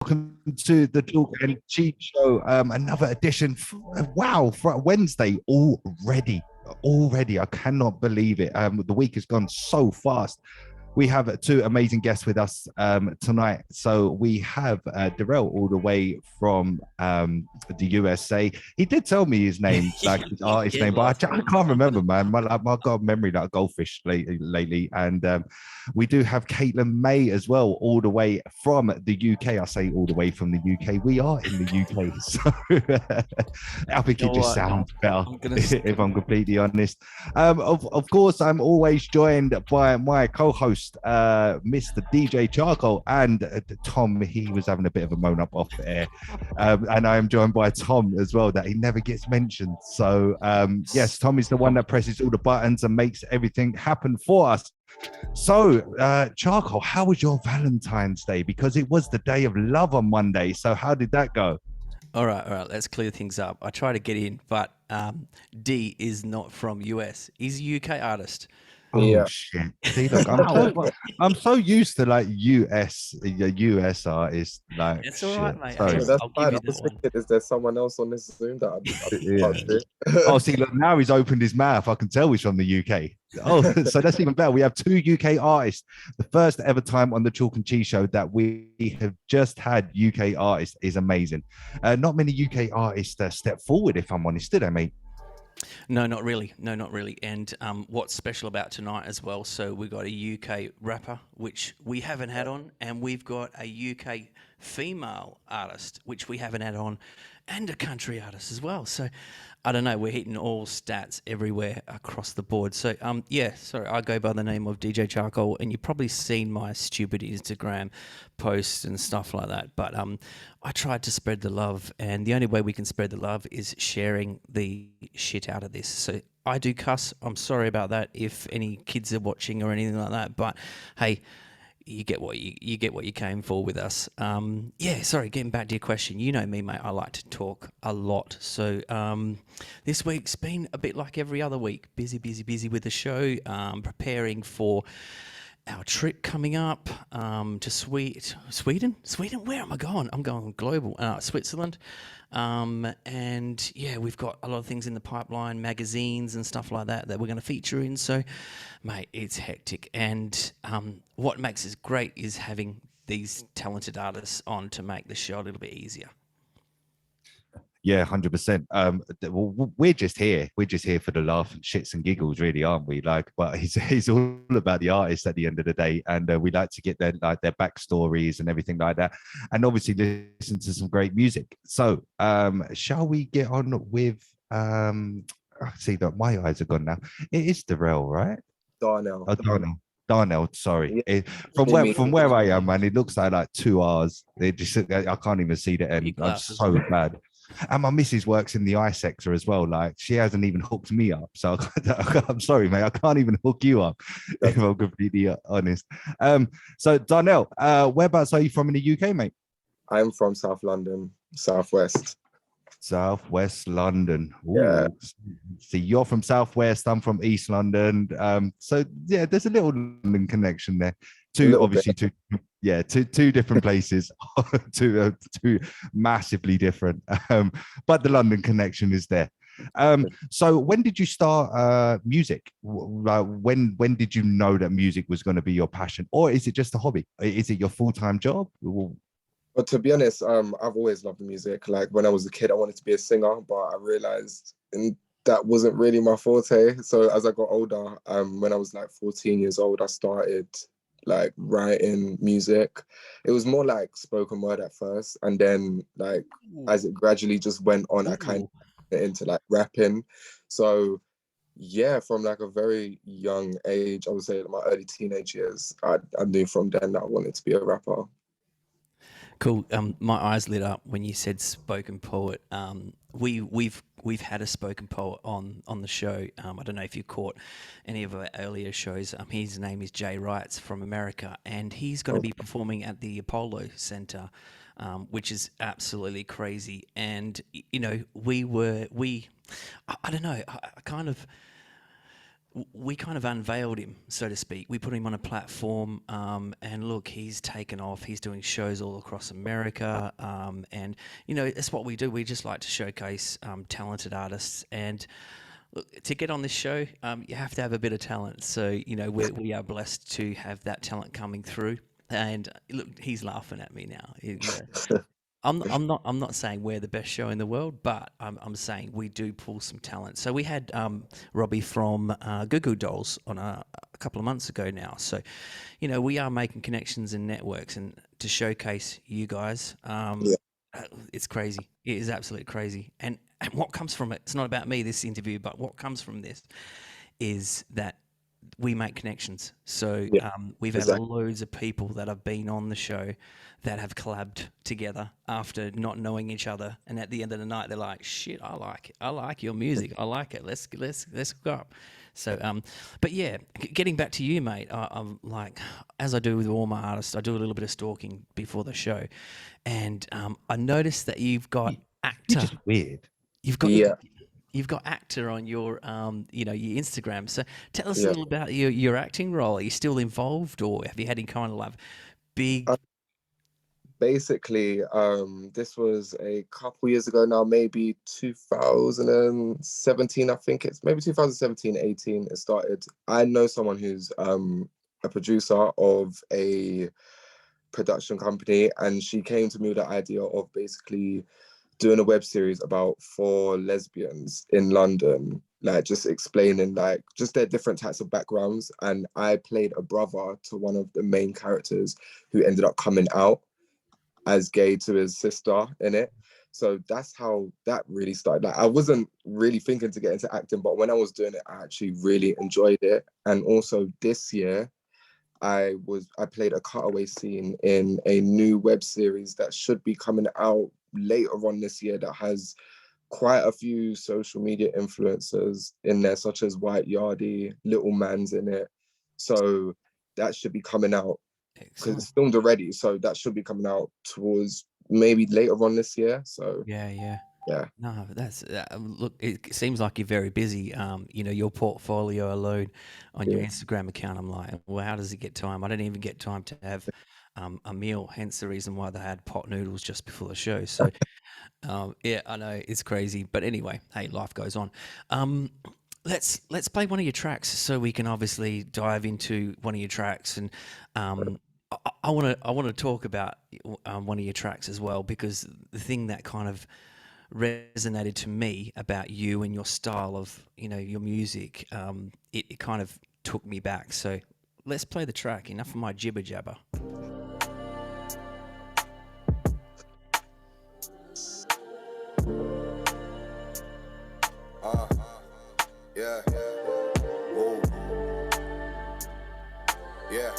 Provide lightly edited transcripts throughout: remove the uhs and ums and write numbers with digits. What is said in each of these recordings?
welcome to the Talk and Cheat Show. Another edition. Wow, for Wednesday already. Already, I cannot believe it. The week has gone so fast. We have two amazing guests with us tonight. So we have Darrell all the way from the USA. He did tell me his name, like his artist name, but I can't remember, man. I've got a memory like a goldfish lately. And we do have Caitlin May as well, all the way from the UK. I say all the way from the UK. We are in the UK, so I think it just sounds better if I'm completely honest. Of course, I'm always joined by my co-host, Mr. DJ Charcoal, and Tom. He was having a bit of a moan up off air, and I am joined by Tom as well. That he never gets mentioned. So yes, Tom is the one that presses all the buttons and makes everything happen for us. So, Charcoal, how was your Valentine's Day? Because it was the day of love on Monday. So, how did that go? All right. Let's clear things up. I try to get in, but D is not from US. He's a UK artist. Oh shit! See, look, I'm so used to like US artists. Like, it's all right, mate. Sorry. That's fine. I was thinking, is there someone else on this Zoom that yeah. Oh, see, look, now he's opened his mouth. I can tell he's from the UK. Oh, so that's even better. We have two UK artists. The first ever time on the Chalk and Cheese show that we have just had UK artists is amazing. Not many UK artists step forward, if I'm honest, did they, mate? No, not really. And what's special about tonight as well, so we've got a UK rapper, which we haven't had on, and we've got a UK female artist, which we haven't had on, and a country artist as well. So I don't know, we're hitting all stats everywhere across the board. So sorry, I go by the name of DJ Charcoal, and you've probably seen my stupid Instagram posts and stuff like that. But I tried to spread the love, and the only way we can spread the love is sharing the shit out of this. So I do cuss. I'm sorry about that if any kids are watching or anything like that. But hey, you get what you came for with us. Getting back to your question, you know me, mate, I like to talk a lot. So this week's been a bit like every other week, busy with the show, preparing for our trip coming up to Sweden. Where am I going? I'm going global. Switzerland. We've got a lot of things in the pipeline, magazines and stuff like that we're going to feature in. So, mate, it's hectic. And what makes it great is having these talented artists on to make the show a little bit easier. Yeah, 100%. We're just here. We're just here for the laugh and shits and giggles, really, aren't we? Like, but it's all about the artists at the end of the day, and we like to get their backstories and everything like that, and obviously listen to some great music. So, shall we get on with? See that my eyes are gone now. It is Darrell, right? Darnell. Oh, Darnell, sorry. Yeah. From where I am, man, it looks like 2 hours. I can't even see the end. I'm so bad. And my missus works in the eye sector as well. Like, she hasn't even hooked me up. So I'm sorry, mate. I can't even hook you up, if I'm completely honest. So, Darnell, whereabouts are you from in the UK, mate? I'm from South London, Southwest. Southwest London. Ooh. Yeah. See, you're from Southwest. I'm from East London. So yeah, there's a little London connection there. Two different places, two massively different. But the London connection is there. So when did you start music? When did you know that music was going to be your passion, or is it just a hobby? Is it your full-time job? But to be honest, I've always loved music. Like, when I was a kid, I wanted to be a singer, but I realized that wasn't really my forte. So as I got older, when I was like 14 years old, I started like writing music. It was more like spoken word at first, and then like as it gradually just went on, I kind of went into like rapping. So yeah, from like a very young age, I would say my early teenage years, I knew from then that I wanted to be a rapper. Cool. My eyes lit up when you said spoken poet. We've had a spoken poet on the show. I don't know if you caught any of our earlier shows. His name is Jay Wrights from America, and he's going to be performing at the Apollo Center, which is absolutely crazy. And you know, I don't know. I kind of we kind of unveiled him, so to speak. We put him on a platform, and look, he's taken off. He's doing shows all across America, and you know, it's what we do. We just like to showcase talented artists. And look, to get on this show, you have to have a bit of talent. So you know, we are blessed to have that talent coming through. And look, he's laughing at me now. I'm not saying we're the best show in the world, but I'm saying we do pull some talent. So we had Robbie from Goo Goo Dolls on a couple of months ago now. So, you know, we are making connections and networks, and to showcase you guys, Yeah. it's crazy. It is absolutely crazy. And what comes from it? It's not about me, this interview, but what comes from this is that we make connections. So Yeah, we've had exactly. loads of people that have been on the show that have collabed together after not knowing each other, and at the end of the night, they're like, "Shit, I like it. I like your music. I like it. Let's go up." So, but yeah, getting back to you, mate. I'm like, as I do with all my artists, I do a little bit of stalking before the show, and I noticed that you've got You're actor. just weird. You've got Yeah. you've got actor on your you know, your Instagram. So tell us a Yeah. little about your acting role. Are you still involved, or have you had any kind of like Uh, big? Basically, this was a couple years ago now, maybe 2017, I think it's maybe 2017, 18 it started. I know someone who's a producer of a production company, and she came to me with the idea of basically doing a web series about four lesbians in London, like just explaining like just their different types of backgrounds. And I played a brother to one of the main characters who ended up coming out as gay to his sister in it. So that's how that really started. Like I wasn't really thinking to get into acting, but when I was doing it, I actually really enjoyed it. And also this year, I played a cutaway scene in a new web series that should be coming out later on this year that has quite a few social media influencers in there, such as White Yardie, Little Man's in it. So that should be coming out because Excellent. it's filmed already. So that should be coming out towards maybe later on this year. So Yeah, yeah. yeah, No, that's look. It seems like you're very busy. You know, your portfolio alone on your yeah. Instagram account. I'm like, well, how does he get time? I don't even get time to have a meal. Hence the reason why they had pot noodles just before the show. So yeah, I know it's crazy, but anyway, hey, life goes on. Um, let's play one of your tracks so we can obviously dive into one of your tracks, and I want to talk about one of your tracks as well, because the thing that kind of resonated to me about you and your style of, you know, your music, it kind of took me back. So let's play the track. Enough of my jibber jabber. Yeah. Whoa. Yeah. Yeah.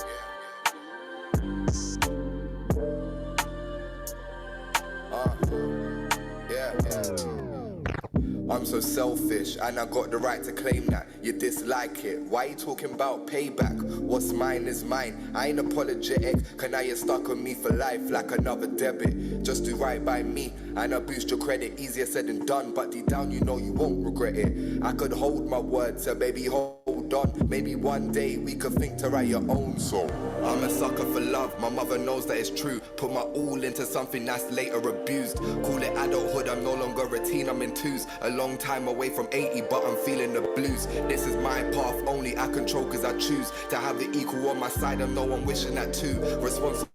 I'm so selfish, and I got the right to claim that. You dislike it. Why you talking about payback? What's mine is mine. I ain't apologetic, cause now you're stuck on me for life like another debit. Just do right by me, and I boost your credit. Easier said than done, but deep down you know you won't regret it. I could hold my word, so baby hold on. Maybe one day we could think to write your own song. I'm a sucker for love, my mother knows that it's true. Put my all into something that's later abused. Call it adulthood, I'm no longer a teen, I'm in twos. A long time away from 80, but I'm feeling the blues. This is my path, only I control cause I choose to have the equal on my side, and no one wishing that too. Responsible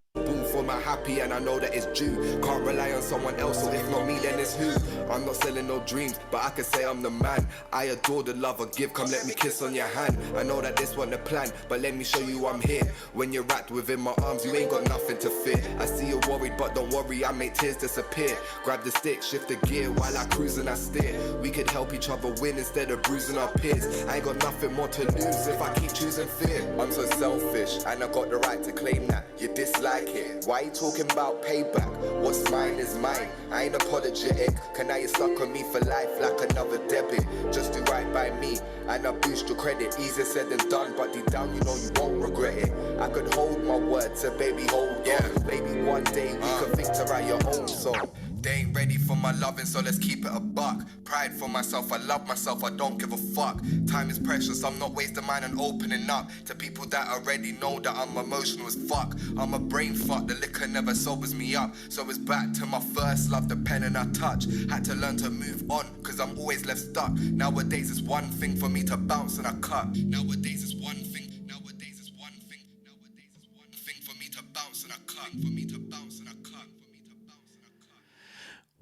for my happy, and I know that it's due. Can't rely on someone else, so if not me then it's who. I'm not selling no dreams, but I can say I'm the man. I adore the love I give, come let me kiss on your hand. I know that this wasn't the plan, but let me show you I'm here. When you're wrapped within my arms, you ain't got nothing to fear. I see you're worried, but don't worry, I make tears disappear. Grab the stick, shift the gear, while I cruise and I steer. We could help each other win instead of bruising our peers. I ain't got nothing more to lose if I keep choosing fear. I'm so selfish, and I got the right to claim that. You dislike it. Why you talking about payback? What's mine is mine. I ain't apologetic, cause now you're stuck on me for life like another debit. Just do right by me, and I boost your credit. Easier said than done, but deep down you know you won't regret it. I could hold my word, so baby hold on. Maybe one day we could think to write your own song. They ain't ready for my loving, so let's keep it a buck. Pride for myself, I love myself, I don't give a fuck. Time is precious, I'm not wasting mine on opening up to people that already know that I'm emotional as fuck. I'm a brain fuck, the liquor never sobers me up. So it's back to my first love, the pen and I touch. Had to learn to move on, cause I'm always left stuck. Nowadays it's one thing for me to bounce and I cut. Nowadays it's one thing, nowadays it's one thing, nowadays it's one thing for me to bounce and I cut. For me to bounce and I cut. For me to bounce and I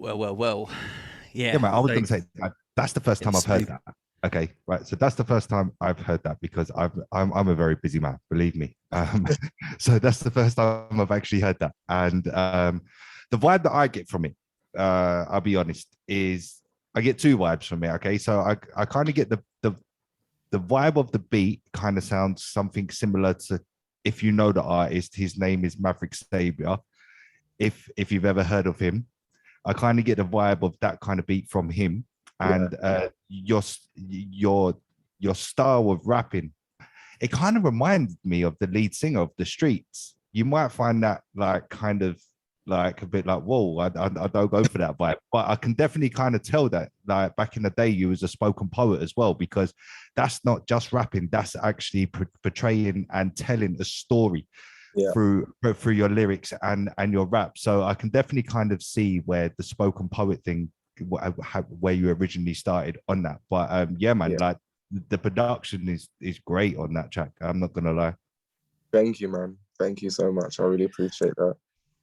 cut. Well. Yeah. Yeah, man. I was so- going to say that's the first time I've heard smooth. that. Okay, right. So that's the first time I've heard that because I'm a very busy man, believe me. So that's the first time I've actually heard that, and the vibe that I get from it, I'll be honest, is I get two vibes from it. Okay, so I kind of get the vibe of the beat kind of sounds something similar to, if you know the artist, his name is Maverick Savior. If you've ever heard of him, I kind of get the vibe of that kind of beat from him, and your style of rapping, it kind of reminded me of the lead singer of The Streets. You might find that like kind of like a bit like, whoa, I don't go for that vibe, but I can definitely kind of tell that like back in the day you was a spoken poet as well, because that's not just rapping, that's actually portraying and telling a story through your lyrics and your rap. So I can definitely kind of see where the spoken poet thing, where you originally started on that. But yeah, man, like the production is great on that track. I'm not gonna lie. Thank you, man. Thank you so much. I really appreciate that.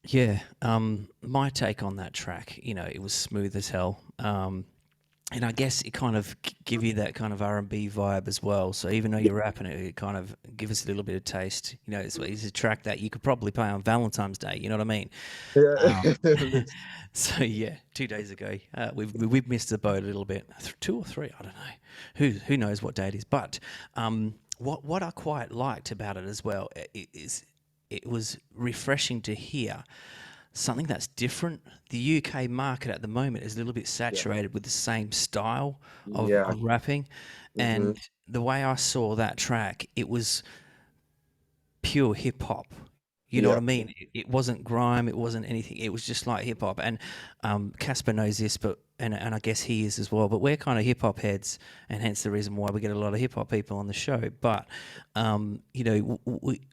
Yeah, my take on that track, it was smooth as hell. And I guess it kind of give you that kind of R&B vibe as well. So even though you're rapping it, it kind of give us a little bit of taste. It's a track that you could probably play on Valentine's Day. You know what I mean? Yeah. So yeah, 2 days ago, we've missed the boat a little bit. 2 or 3, I don't know. Who knows what day it is? But what I quite liked about it as well is it was refreshing to hear something that's different. The UK market at the moment is a little bit saturated with the same style of rapping. And the way I saw that track, it was pure hip hop. You know what I mean? It wasn't grime. It wasn't anything. It was just like hip hop. And Casper knows this, and I guess he is as well. But we're kind of hip hop heads, and hence the reason why we get a lot of hip hop people on the show. But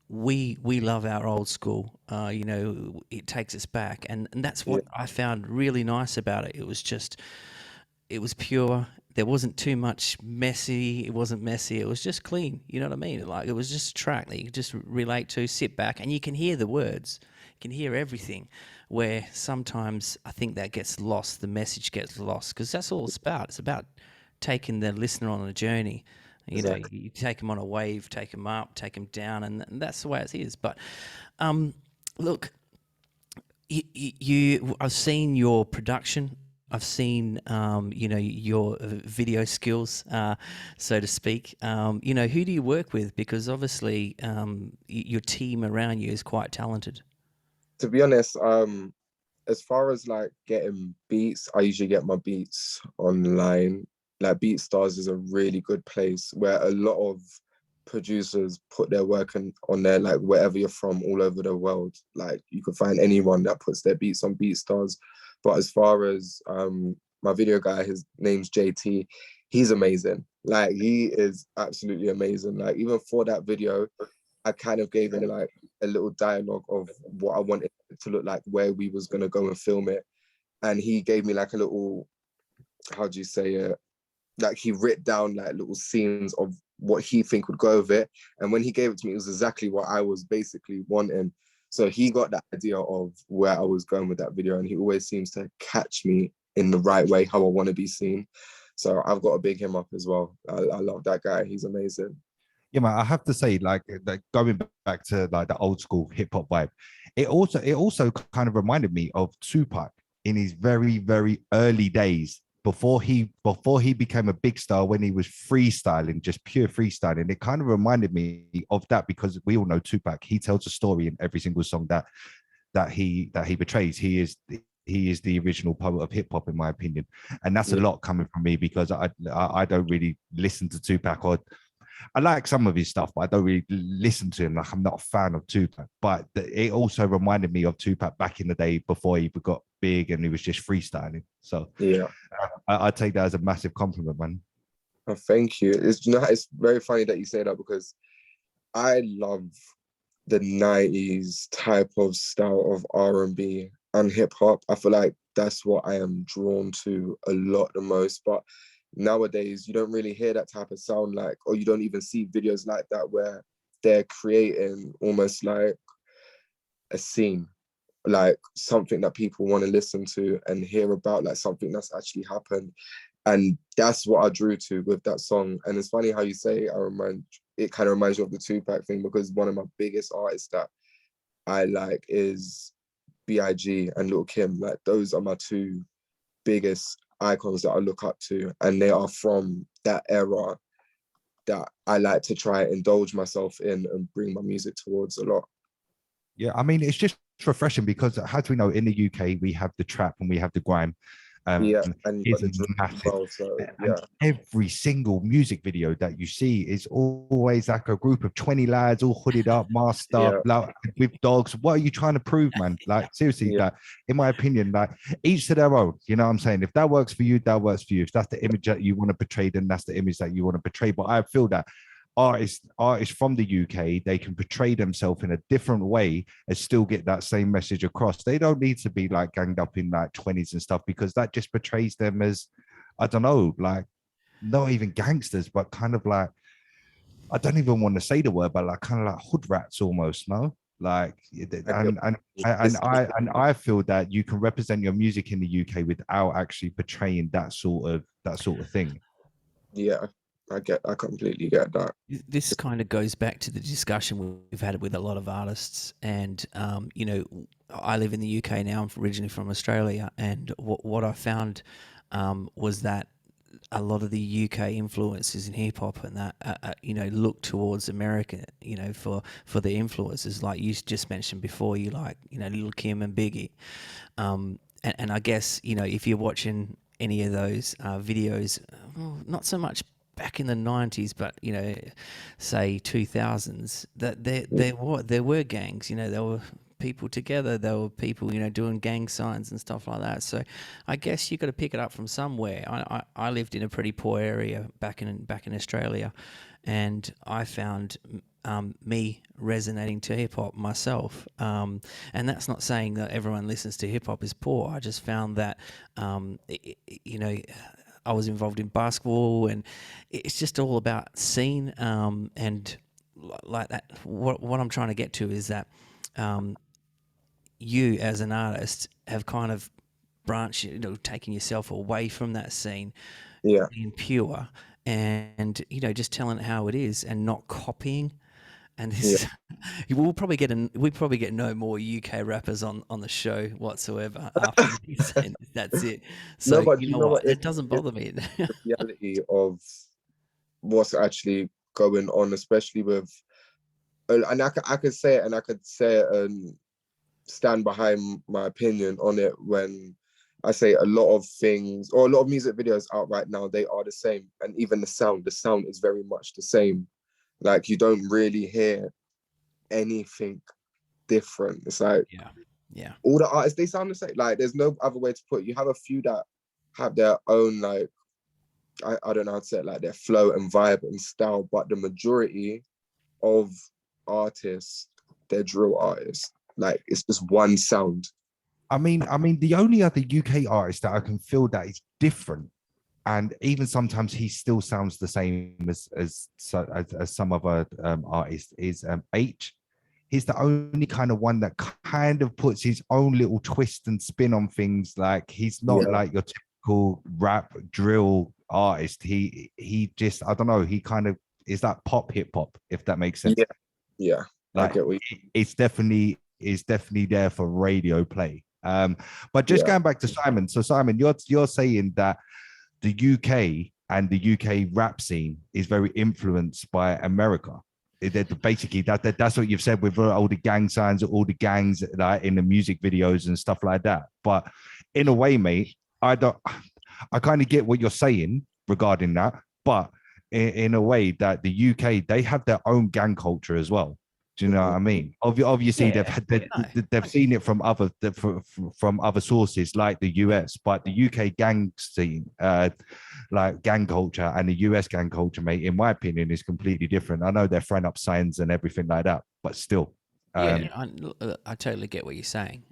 we love our old school. It takes us back, and that's what I found really nice about it. It was pure. There wasn't too much messy. It wasn't messy. It was just clean. You know what I mean? Like it was just a track that you could just relate to, sit back, and you can hear the words. You can hear everything. Where sometimes I think that gets lost. The message gets lost because that's all it's about. It's about taking the listener on a journey. You take them on a wave, take them up, take them down, and that's the way it is. But look, I've seen your production. I've seen, your video skills, so to speak. Who do you work with? Because obviously, your team around you is quite talented. To be honest, as far as like getting beats, I usually get my beats online. Like BeatStars is a really good place where a lot of producers put their work on there, like wherever you're from, all over the world. Like you can find anyone that puts their beats on BeatStars. But as far as my video guy, his name's JT, he's amazing. Like he is absolutely amazing. Like even for that video, I kind of gave him like a little dialogue of what I wanted it to look like, where we was gonna go and film it. And he gave me like a little, how do you say it? Like he writ down like little scenes of what he think would go with it. And when he gave it to me, it was exactly what I was basically wanting. So he got that idea of where I was going with that video, and he always seems to catch me in the right way, how I want to be seen. So I've got to big him up as well. I love that guy. He's amazing. Yeah, man, I have to say, like going back to like the old school hip hop vibe, it also kind of reminded me of Tupac in his very, very early days before he became a big star, when he was freestyling, just pure freestyling. It kind of reminded me of that, because we all know Tupac. He tells a story in every single song that he portrays. He is the original poet of hip hop, in my opinion, and that's a lot coming from me, because I don't really listen to Tupac, or I like some of his stuff, but I don't really listen to him. Like, I'm not a fan of Tupac, but it also reminded me of Tupac back in the day before he got big and he was just freestyling. So Yeah. I take that as a massive compliment, man. Oh, thank you. It's very funny that you say that, because I love the 90s type of style of R&B and hip hop. I feel like that's what I am drawn to a lot the most. But nowadays, you don't really hear that type of sound, like, or you don't even see videos like that where they're creating almost like a scene, like something that people want to listen to and hear about, like something that's actually happened. And that's what I drew to with that song. And it's funny how you say it kind of reminds you of the Tupac thing, because one of my biggest artists that I like is B.I.G. and Lil Kim. Like, those are my two biggest icons that I look up to, and they are from that era that I like to try and indulge myself in and bring my music towards a lot. Yeah, I mean, it's just refreshing because, as we know, in the UK, we have the trap and we have the grime. Yeah, and you got Is the drill as massive. well, so And yeah. every single music video that you see is always like a group of 20 lads all hooded up, masked up, Yeah. like, with dogs. What are you trying to prove, man? Like, seriously, Yeah. like, in my opinion, like, each to their own. You know what I'm saying? If that works for you, that works for you. If that's the image that you want to portray, then that's the image that you want to portray. But I feel that artists from the UK, they can portray themselves in a different way and still get that same message across. They don't need to be like ganged up in like 20s and stuff, because that just portrays them as, I don't know, like, not even gangsters, but kind of like, I don't even want to say the word, but like kind of like hood rats almost, no? Like, and I feel that you can represent your music in the UK without actually portraying that sort of thing. Yeah, I completely get that. This kind of goes back to the discussion we've had with a lot of artists, and you know, I live in the UK now. I'm originally from Australia, and what I found was that a lot of the UK influences in hip hop and that you know, look towards America, you know, for the influences like you just mentioned before. You like, you know, Lil Kim and Biggie, and I guess, you know, if you're watching any of those videos, well, not so much back in the 90s, but, you know, say 2000s, that there were gangs, you know, there were people together, there were people, you know, doing gang signs and stuff like that. So I guess you got to pick it up from somewhere. I lived in a pretty poor area back in Australia, and I found me resonating to hip hop myself. And that's not saying that everyone listens to hip hop is poor. I just found that, you know, I was involved in basketball, and it's just all about scene, and like that. What I'm trying to get to is that you as an artist have kind of branched, you know, taking yourself away from that scene, Yeah. being pure, and, you know, just telling it how it is and not copying. And this, we probably get no more UK rappers on the show whatsoever after me saying that's it. So No, but you you know know what? what? It doesn't bother me. The reality of what's actually going on, especially with, and I could say it, and I could say it and stand behind my opinion on it when I say a lot of things, or a lot of music videos out right now, they are the same. And even the sound is very much the same. Like, you don't really hear anything different. It's like, yeah. all the artists, they sound the same. Like, there's no other way to put it. You have a few that have their own, like, I don't know how to say it, like their flow and vibe and style, but the majority of artists, they're drill artists. Like, it's just one sound. I mean, the only other UK artist that I can feel that is different, and even sometimes he still sounds the same as some other artists, is H. He's the only kind of one that kind of puts his own little twist and spin on things. Like, he's not like your typical rap drill artist. He just, I don't know, he kind of is that pop hip hop, if that makes sense. Yeah. Like, it's definitely there for radio play. But just going back to Simon. So Simon, you're saying that the UK and the UK rap scene is very influenced by America. Basically, that's what you've said with all the gang signs, all the gangs like in the music videos and stuff like that. But in a way, mate, I kind of get what you're saying regarding that. But in a way that the UK, they have their own gang culture as well. Do you know what I mean? Obviously, Yeah, they've seen it from from other sources like the US, but the UK gang scene, like gang culture, and the US gang culture, mate, in my opinion, is completely different. I know they're throwing up signs and everything like that, but still, Yeah, I totally get what you're saying.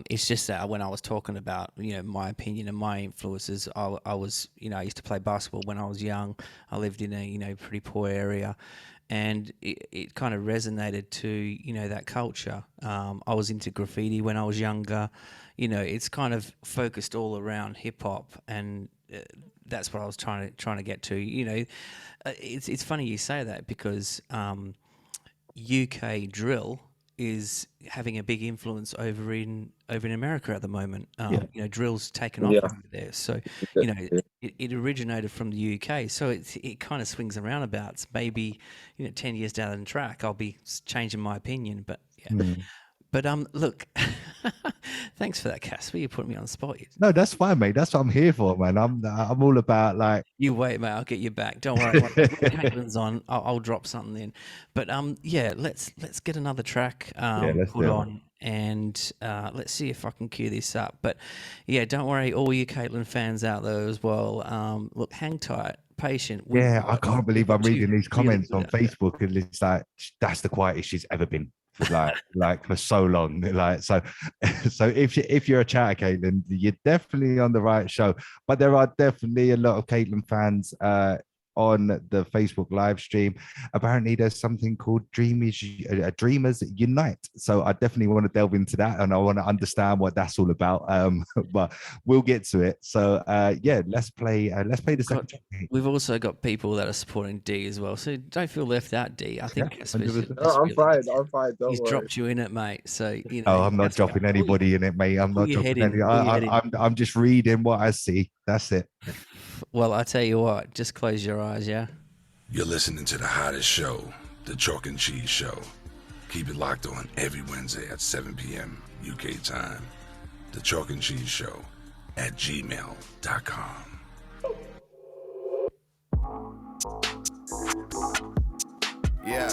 It's just that when I was talking about, my opinion and my influences, I was, I used to play basketball when I was young. I lived in a, pretty poor area, and it kind of resonated to, that culture. I was into graffiti when I was younger. It's kind of focused all around hip hop, and that's what I was trying to get to. It's funny you say that because UK drill is having a big influence over in America at the moment. Drill's taken off Yeah. over there. So, it originated from the UK. So it kind of swings and roundabouts. Maybe 10 years down the track, I'll be changing my opinion. But yeah. But look, thanks for that, Casper. You put me on the spot. no, that's fine, mate. That's what I'm here for, man. I'm all about like. You wait, mate. I'll get you back. Don't worry. When Caitlin's on, I'll drop something in. But yeah, let's get another track let's put do it. on, and let's see if I can cue this up. But yeah, don't worry, all you Caitlin fans out there as well. Look, hang tight, patient. Yeah, I can't believe I'm reading these comments on really Facebook, and it's like that's the quietest she's ever been for like for so long. Like so, so if you're a chatter, Caitlin, you're definitely on the right show. But there are definitely a lot of Caitlin fans on the Facebook live stream. Apparently, there's something called Dreamers Unite. So I definitely want to delve into that, and I want to understand what that's all about. But we'll get to it. So yeah, let's play the second track. We've also got people that are supporting D as well, so don't feel left out, D. I think Casper's 100%. No, I'm fine. I'm fine. Don't he's worry. dropped you in it, mate. So Oh, I'm not dropping anybody in it, mate. I'm not dropping any. I'm just reading what I see. That's it. Well, I tell you what, just close your eyes, yeah? You're listening to the hottest show, the Chalk and Cheese Show. Keep it locked on every Wednesday at 7 p.m. UK time. The Chalk and Cheese Show at gmail.com. Yeah.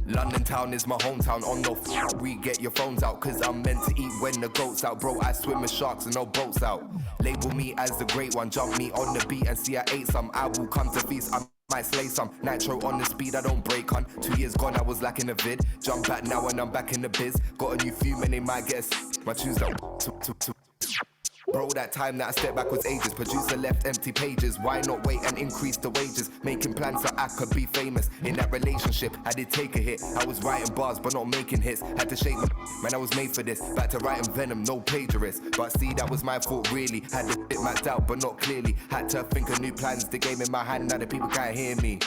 London town is my hometown. On no we get your phones out, cause I'm meant to eat when the goat's out. Bro, I swim with sharks and no boats out. Label me as the great one, jump me on the beat and see I ate some. I will come to feast, I might slay some. Nitro on the speed, I don't break on. 2 years gone, I was lacking a vid. Jump back now and I'm back in the biz. Got a new few, and they might guess. My tunes like Bro, that time that I stepped back was ages. Producer left empty pages. Why not wait and increase the wages? Making plans so I could be famous. In that relationship, I did take a hit. I was writing bars but not making hits. Had to shake my man, I was made for this. Back to writing venom, no plagiarist. But see, that was my fault really. Had the bit mapped out but not clearly. Had to think of new plans. The game in my hand, now the people can't hear me.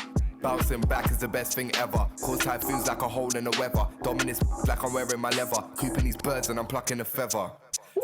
Bouncing back is the best thing ever. Cause typhoons like a hole in the weather. Dominus like I'm wearing my leather. Cooping these birds and I'm plucking a feather.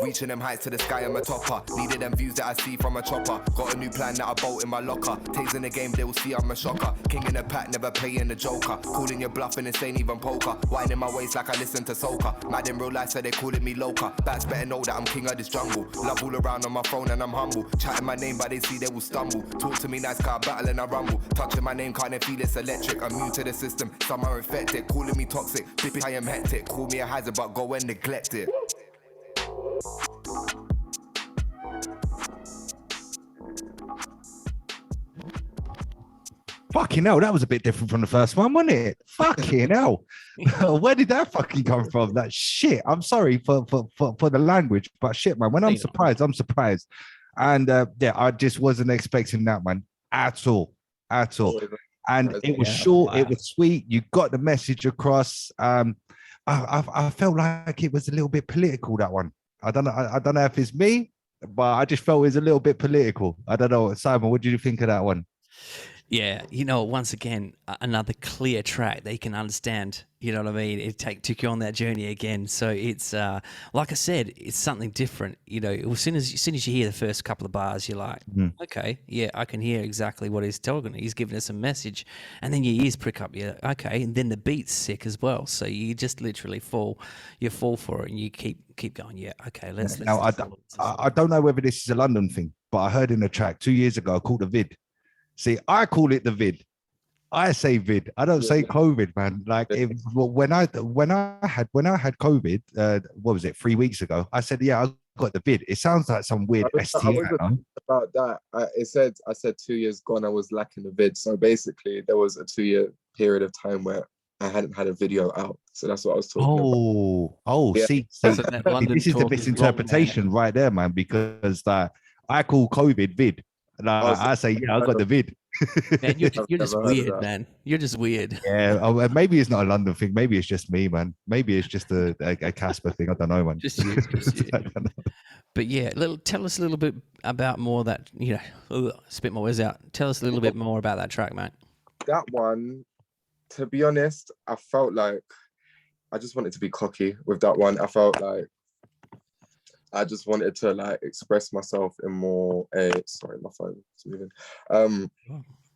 Reaching them heights to the sky, I'm a topper. Needed them views that I see from a chopper. Got a new plan that I bolt in my locker. Tasing the game, they will see I'm a shocker. King in the pack, never playing the joker. Calling your bluff and this ain't even poker. Winding my waist like I listen to soca. Mad in real life, so they calling me loca. Bats better know that I'm king of this jungle. Love all around on my phone and I'm humble. Chatting my name, but they see they will stumble. Talk to me nice, car battle and I rumble. Touching my name, can't they feel it's electric. I'm new to the system, some are infected. Calling me toxic, bitch, I am hectic. Call me a hazard, but go and neglect it. Fucking hell, that was a bit different from the first one, wasn't it? Fucking hell. Where did that fucking come from? That shit. I'm sorry for the language, but shit, man. When I'm surprised, I'm surprised. And yeah, I just wasn't expecting that, man, at all. And it was short, it was sweet. You got the message across. I felt like it was a little bit political, that one. I don't know if it's me, but I just felt it was a little bit political. I don't know. Simon, what did you think of that one? Yeah, once again, another clear track that you can understand. You know what I mean? It took you on that journey again. So it's like I said, it's something different. As soon as you hear the first couple of bars, you're like, okay, yeah, I can hear exactly what he's talking. He's giving us a message, and then your ears prick up. Yeah, okay, and then the beat's sick as well. So you just literally fall for it, and you keep going. Yeah, okay, let's. Now I don't know whether this is a London thing, but I heard in a track 2 years ago called the vid. See, I call it the vid. I say vid. I don't say COVID, man. Like when I had COVID, what was it, 3 weeks ago? I said, yeah, I got the vid. It sounds like some weird I STI. wasn't about that. I said 2 years gone. I was lacking the vid. So basically, there was a 2 year period of time where I hadn't had a video out. So that's what I was talking about. Oh, Yeah. see, So that London this is the talk is wrong, misinterpretation right there, man. Because I call COVID vid. I say, yeah, I got the vid. man, you're just Never heard of weird, that. man. You're just weird. Yeah, maybe it's not a London thing. Maybe it's just me, man. Maybe it's just a Casper thing. I don't know, man. Just you. I don't know. But yeah, tell us a little bit about more that, spit my words out. Tell us a little bit more about that track, mate. That one, to be honest, I felt like I just wanted to be cocky with that one. I felt like I just wanted to like express myself in more sorry, my phone is moving.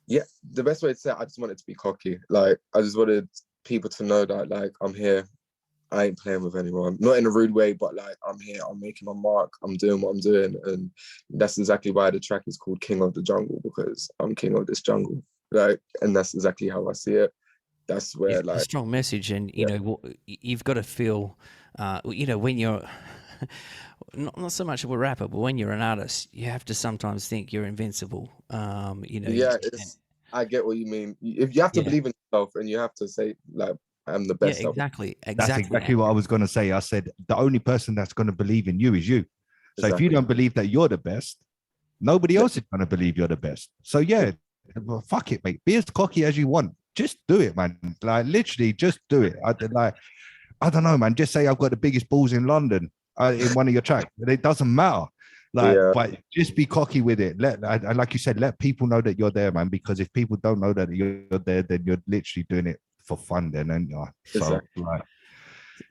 Yeah, the best way to say it, I just wanted to be cocky. Like I just wanted people to know that like I'm here. I ain't playing with anyone. Not in a rude way, but like I'm here, I'm making my mark, I'm doing what I'm doing. And that's exactly why the track is called King of the Jungle, because I'm king of this jungle. Like, and that's exactly how I see it. That's where It's a strong message, and you've got to feel, when you're not so much of a rapper, but when you're an artist, you have to sometimes think you're invincible. Yeah, I get what you mean. If you have to believe in yourself, and you have to say like I'm the best. Yeah, exactly. That's exactly what I was going to say. I said the only person that's going to believe in you is you. So if you don't believe that you're the best, nobody else is going to believe you're the best. So yeah, well, fuck it, mate. Be as cocky as you want. Just do it, man. Like literally, just do it. I don't know, man. Just say I've got the biggest balls in London in one of your tracks. It doesn't matter. Like, but just be cocky with it. Like you said, let people know that you're there, man. Because if people don't know that you're there, then you're literally doing it for fun. Then, and so like,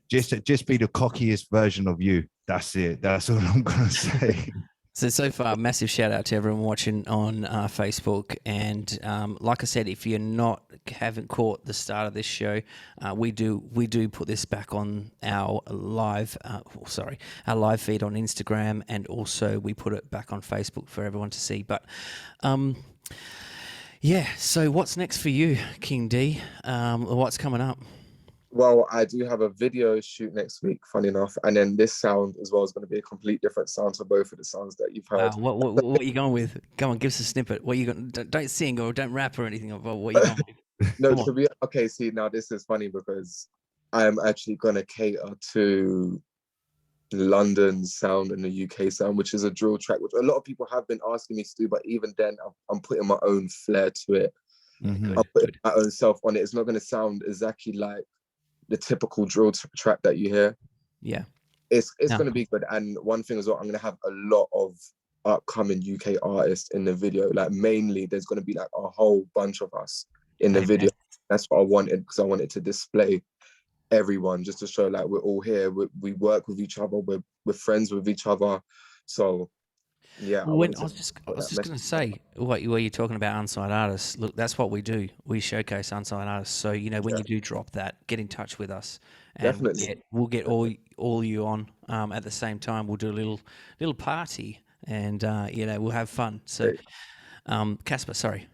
just be the cockiest version of you. That's it. That's all I'm gonna say. So far, massive shout out to everyone watching on Facebook. And like I said, if you're haven't caught the start of this show, we do put this back on our live feed on Instagram, and also we put it back on Facebook for everyone to see. But so what's next for you, King D? What's coming up? Well, I do have a video shoot next week, funny enough, and then this sound as well is going to be a complete different sound to both of the sounds that you've heard. What are you going with? Come on, give us a snippet. What are you going? Don't sing or don't rap or anything. What are you going with? No, okay. See, now this is funny because I am actually going to cater to London sound and the UK sound, which is a drill track, which a lot of people have been asking me to do, but even then, I'm putting my own flair to it. Mm-hmm. I'm putting my own self on it. It's not going to sound exactly like the typical drill track that you hear. Yeah, it's going to be good. And one thing as well, I'm going to have a lot of upcoming UK artists in the video. Like mainly, there's going to be like a whole bunch of us in the video. That's what I wanted, because I wanted to display everyone, just to show like we're all here. We work with each other. We're friends with each other. So yeah. I was just going to say, what you're talking about unsigned artists. Look, that's what we do. We showcase unsigned artists. So when you do drop that, get in touch with us, and definitely we'll get all you on. At the same time, we'll do a little party, and we'll have fun. So, Casper, sorry.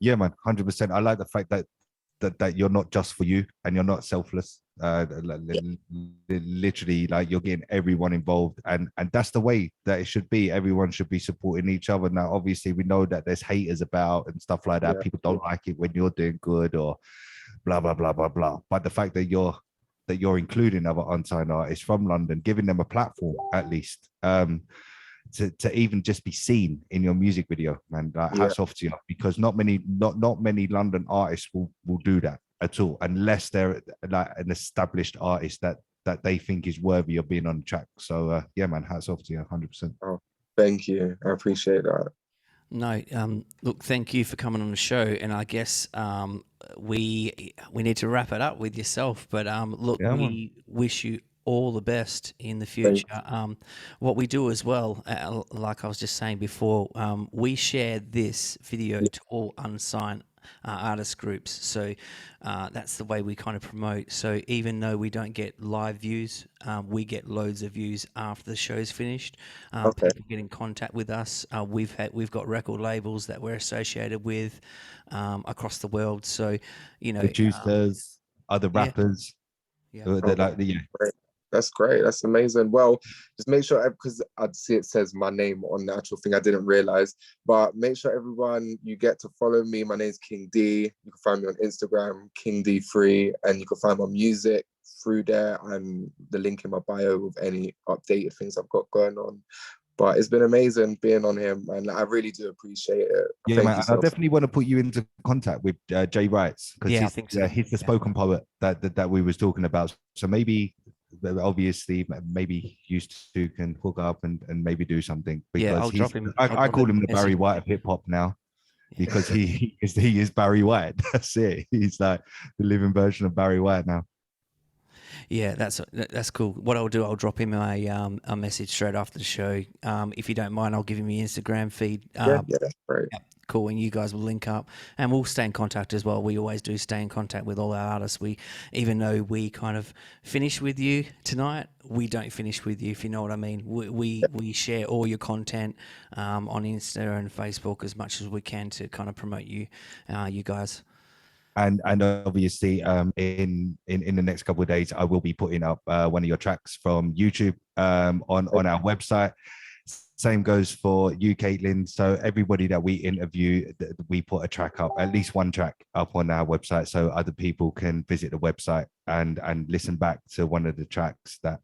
Yeah, man, 100%. I like the fact that you're not just for you and you're not selfless. Literally, like you're getting everyone involved, and that's the way that it should be. Everyone should be supporting each other. Now, obviously, we know that there's haters about and stuff like that. People don't like it when you're doing good or blah blah blah blah blah. But the fact that you're including other unsigned artists from London, giving them a platform at least, to even just be seen in your music video, man. Like, hats off to you, because not many London artists will do that at all, unless they're like an established artist that they think is worthy of being on the track. So yeah, man, hats off to you, 100%. Oh, thank you. I appreciate that. No, look, thank you for coming on the show, and I guess we need to wrap it up with yourself. But look, we wish you all the best in the future. What we do as well, like I was just saying before, we share this video to all unsigned artist groups. So that's the way we kind of promote. So even though we don't get live views, we get loads of views after the show's finished. Okay. People get in contact with us. We've got record labels that we're associated with across the world. So Producers, other yeah, rappers, yeah. they're like, yeah. Great. That's great. That's amazing. Well, just make sure, because I'd see it says my name on the actual thing. I didn't realize, but make sure everyone, you get to follow me. My name's King D. You can find me on Instagram, King D3, and you can find my music through there and the link in my bio with any updated things I've got going on. But it's been amazing being on here, and I really do appreciate it. Yeah, Thank man. you And I so much. definitely want to put you into contact with Jay Wrights, because Yeah, I think so. he's the Yeah. spoken poet that we was talking about. So maybe, obviously, maybe you two can hook up and maybe do something, Yeah, because I'll drop him. I call him the message. Barry White of hip hop now, because he is Barry White. That's it. He's like the living version of Barry White now. Yeah, that's cool. What I'll do, I'll drop him a message straight after the show. If you don't mind, I'll give him your Instagram feed. Yeah, that's great. Yeah, cool, and you guys will link up, and we'll stay in contact as well. We always do stay in contact with all our artists. Even though we kind of finish with you tonight, we don't finish with you, if you know what I mean. We share all your content on Insta and Facebook as much as we can to kind of promote you guys. And obviously, in the next couple of days, I will be putting up one of your tracks from YouTube on our website. Same goes for you, Caitlin. So everybody that we interview, we put a track up, at least one track up on our website, so other people can visit the website and listen back to one of the tracks that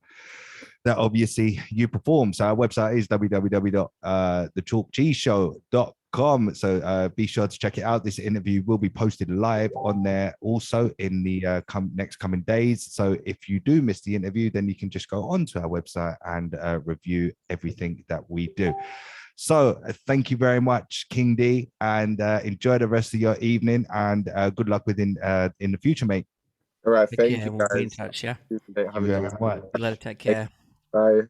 obviously you perform. So our website is www.thechalkcheeseshow.com. So be sure to check it out. This interview will be posted live on there also in the next coming days. So if you do miss the interview, then you can just go onto our website and review everything that we do. So thank you very much, King D, and enjoy the rest of your evening, and good luck in the future, mate. All right. Take Thank care, you, we'll be in guys. touch. Yeah. Having me. Let it take care. Bye.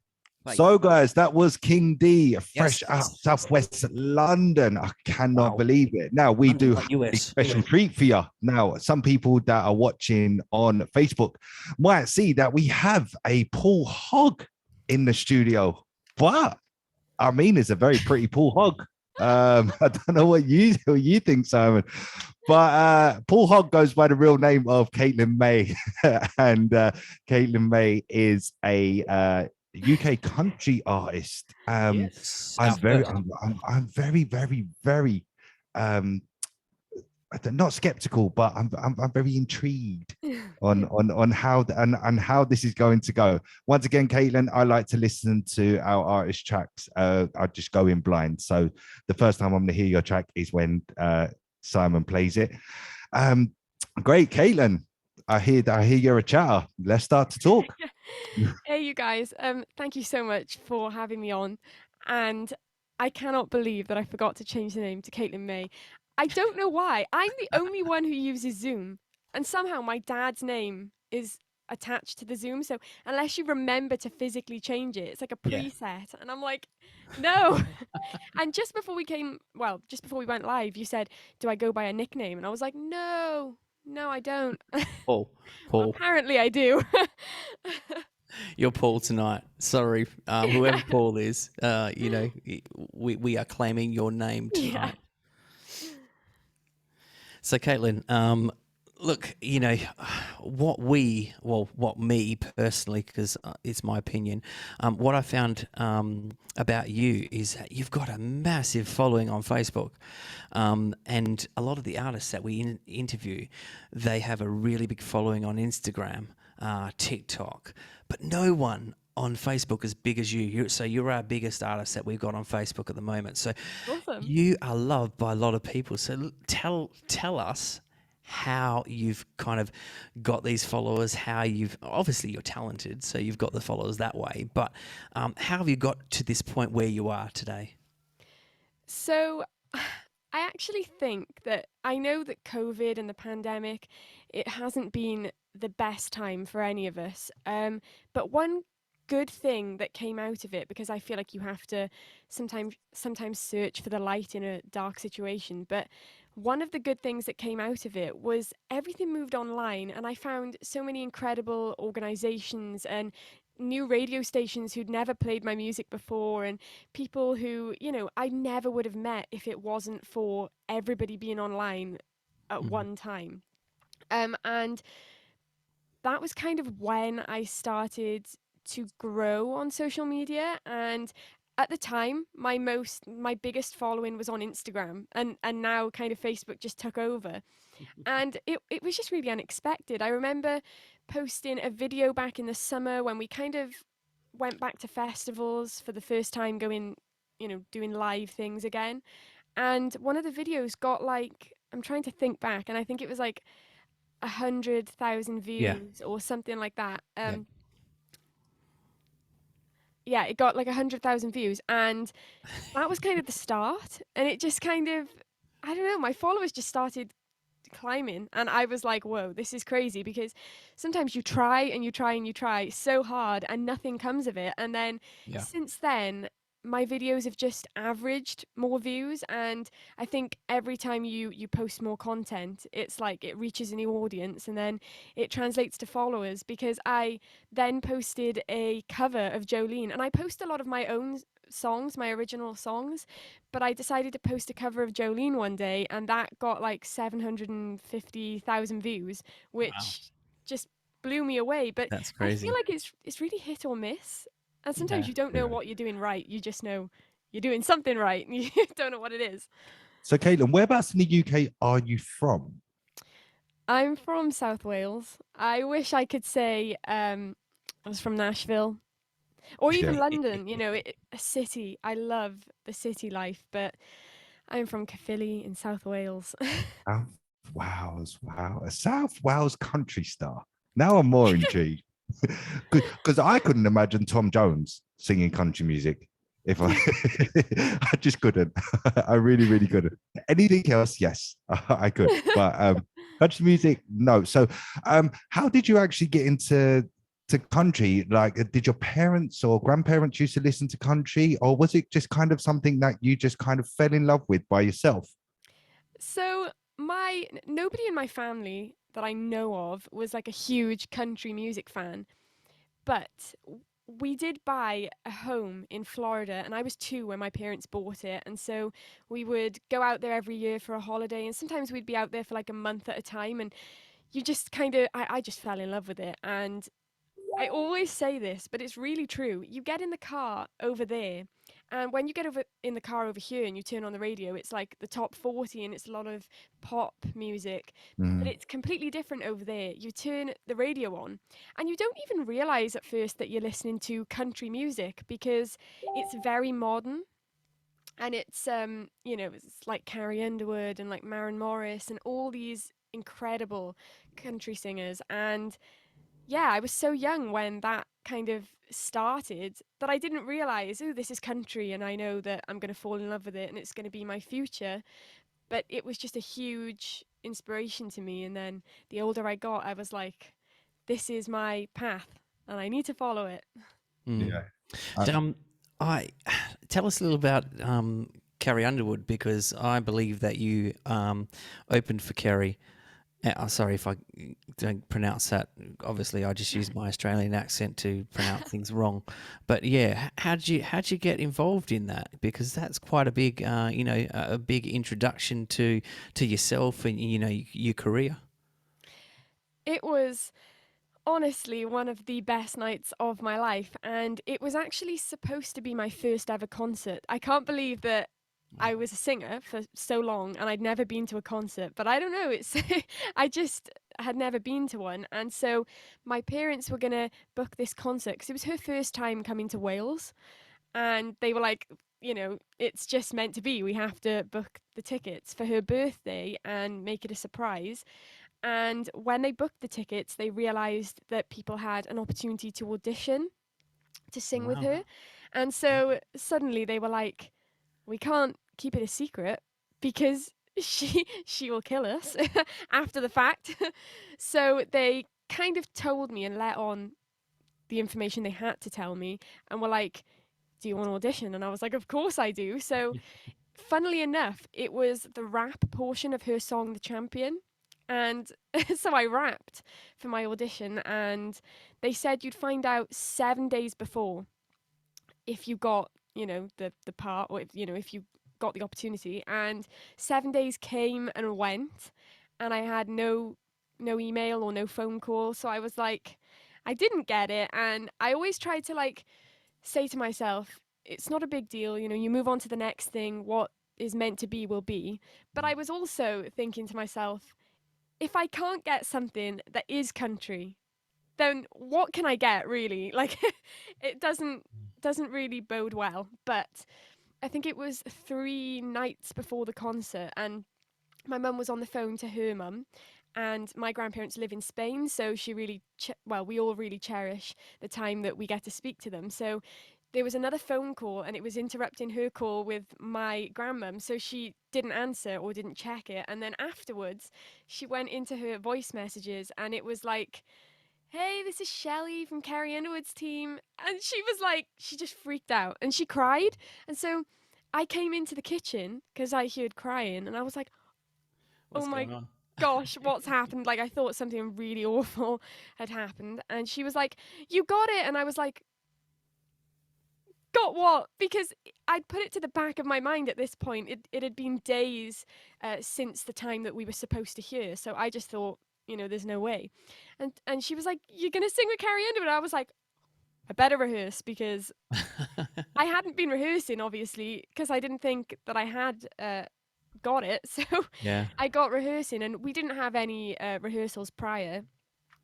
Bye. So, guys, that was King D, fresh Yes. out of Southwest London. I cannot Wow. believe it. Now, we London, do like have a US. special treat for you. Now, some people that are watching on Facebook might see that we have a Paul Hogg in the studio, but I mean, it's a very pretty Paul Hogg. I don't know what you think, Simon, but Paul Hogg goes by the real name of Caitlin May, and Caitlin May is a UK country artist. Yes. I'm Our very, first. I'm very, very, very, not skeptical, but I'm very intrigued on how and how this is going to go. Once again, Caitlin, I like to listen to our artist tracks. I just go in blind. So the first time I'm going to hear your track is when Simon plays it. Great, Caitlin. I hear you're a chatter. Let's start to talk. Hey, you guys. Thank you so much for having me on. And I cannot believe that I forgot to change the name to Caitlin May. I don't know why. I'm the only one who uses Zoom. And somehow my dad's name is attached to the Zoom. So unless you remember to physically change it, it's like a Yeah. preset. And I'm like, no. And just before we went live, you said, do I go by a nickname? And I was like, no, I don't. Paul. Apparently I do. You're Paul tonight. Sorry, whoever Paul is. We are claiming your name tonight. Yeah. So, Caitlin, look, what me personally, because it's my opinion, what I found about you is that you've got a massive following on Facebook, and a lot of the artists that we interview, they have a really big following on Instagram, TikTok, but no one on Facebook as big as you. So you're our biggest artist that we've got on Facebook at the moment. So Awesome. you are loved by a lot of people. So tell us how you've kind of got these followers, how obviously you're talented, so you've got the followers that way, but how have you got to this point where you are today? So I actually think that I know that COVID and the pandemic, it hasn't been the best time for any of us. But one good thing that came out of it, because I feel like you have to sometimes search for the light in a dark situation, but one of the good things that came out of it was everything moved online, and I found so many incredible organizations and new radio stations who'd never played my music before, and people who, I never would have met if it wasn't for everybody being online at one time. And that was kind of when I started to grow on social media. And at the time, my biggest following was on Instagram, and now kind of Facebook just took over. And it was just really unexpected. I remember posting a video back in the summer when we kind of went back to festivals for the first time, going, doing live things again. And one of the videos got like, I'm trying to think back, and I think it was like 100,000 Yeah. views or something like that. Yeah. Yeah, it got like 100,000 views, and that was kind of the start. And it just kind of, I don't know, my followers just started climbing, and I was like, whoa, this is crazy, because sometimes you try and you try and you try so hard and nothing comes of it. And then Yeah. since then, my videos have just averaged more views, and I think every time you post more content, it's like it reaches a new audience, and then it translates to followers. Because I then posted a cover of Jolene, and I post a lot of my own songs, my original songs, but I decided to post a cover of Jolene one day, and that got like 750,000 views, which just blew me away. But That's I feel crazy. like it's really hit or miss, and sometimes Yeah. you don't know Yeah. what you're doing right. You just know you're doing something right, and you don't know what it is. So, Caitlin, whereabouts in the UK are you from? I'm from South Wales. I wish I could say I was from Nashville or even Yeah. London. A city. I love the city life, but I'm from Caerphilly in South Wales. South Wales, wow, a South Wales country star. Now I'm more intrigued because I couldn't imagine Tom Jones singing country music. If I, I just couldn't. I really, really couldn't. Anything else, yes, I could, but country music, no. So, how did you actually get into country? Like, did your parents or grandparents used to listen to country, or was it just kind of something that you just kind of fell in love with by yourself? So nobody in my family that I know of was like a huge country music fan, but we did buy a home in Florida, and I was 2 when my parents bought it. And so we would go out there every year for a holiday, and sometimes we'd be out there for like a month at a time. And you just kind of, I just fell in love with it. And I always say this, but it's really true. You get in the car over there, and when you get over in the car over here and you turn on the radio, it's like the top 40, and it's a lot of pop music. But Mm, it's completely different over there. You turn the radio on, and you don't even realize at first that you're listening to country music, because it's very modern. And it's like Carrie Underwood and like Maren Morris and all these incredible country singers. And yeah, I was so young when that kind of started that I didn't realize, oh, this is country, and I know that I'm going to fall in love with it and it's going to be my future. But it was just a huge inspiration to me. And then the older I got, I was like, this is my path and I need to follow it. yeah. Um, I tell us a little about Carrie Underwood, because I believe that you opened for Carrie. Sorry if I don't pronounce that. Obviously, I just use my Australian accent to pronounce things wrong. But yeah, how'd you get involved in that? Because that's quite a big, a big introduction to yourself and your career. It was honestly one of the best nights of my life, and it was actually supposed to be my first ever concert. I can't believe that I was a singer for so long and I'd never been to a concert, but I don't know, it's I just had never been to one. And so my parents were going to book this concert because it was her first time coming to Wales, and they were like, it's just meant to be. We have to book the tickets for her birthday and make it a surprise. And when they booked the tickets, they realized that people had an opportunity to audition to sing with Wow. her. And so suddenly they were like, we can't keep it a secret because she will kill us after the fact. So they kind of told me and let on the information they had to tell me, and were like, do you want to audition? And I was like, of course I do. So funnily enough, it was the rap portion of her song, The Champion. And so I rapped for my audition, and they said you'd find out 7 days before if you got, the part, or if you got the opportunity. And 7 days came and went, and I had no email or no phone call. So I was like, I didn't get it. And I always tried to like say to myself, it's not a big deal, you move on to the next thing. What is meant to be will be. But I was also thinking to myself, if I can't get something that is country, then what can I get really? Like it doesn't really bode well. But I think it was 3 nights before the concert, and my mum was on the phone to her mum, and my grandparents live in Spain, so she really we all really cherish the time that we get to speak to them. So there was another phone call, and it was interrupting her call with my grandmum, so she didn't answer or didn't check it. And then afterwards she went into her voice messages, and it was like, hey, this is Shelley from Carrie Underwood's team. And she was like, she just freaked out and she cried. And so I came into the kitchen because I heard crying, and I was like, oh What's my going on? gosh, what's happened? Like, I thought something really awful had happened. And she was like, you got it. And I was like, got what? Because I'd put it to the back of my mind at this point. It had been days since the time that we were supposed to hear. So I just thought, there's no way. And she was like, you're going to sing with Carrie Underwood? I was like, I better rehearse, because I hadn't been rehearsing, obviously, because I didn't think that I had got it. So Yeah. I got rehearsing, and we didn't have any rehearsals prior.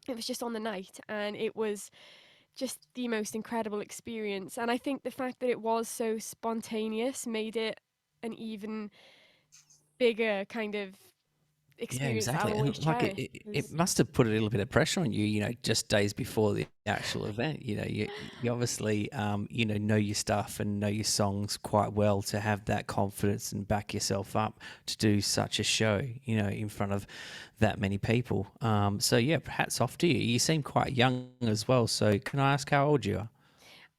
It was just on the night, and it was just the most incredible experience. And I think the fact that it was so spontaneous made it an even bigger kind of Yeah, experience that I'll exactly. always And like cherish. it must have put a little bit of pressure on you, just days before the actual event. You obviously, know your stuff and know your songs quite well to have that confidence and back yourself up to do such a show, in front of that many people. So yeah, hats off to you. You seem quite young as well. So can I ask how old you are?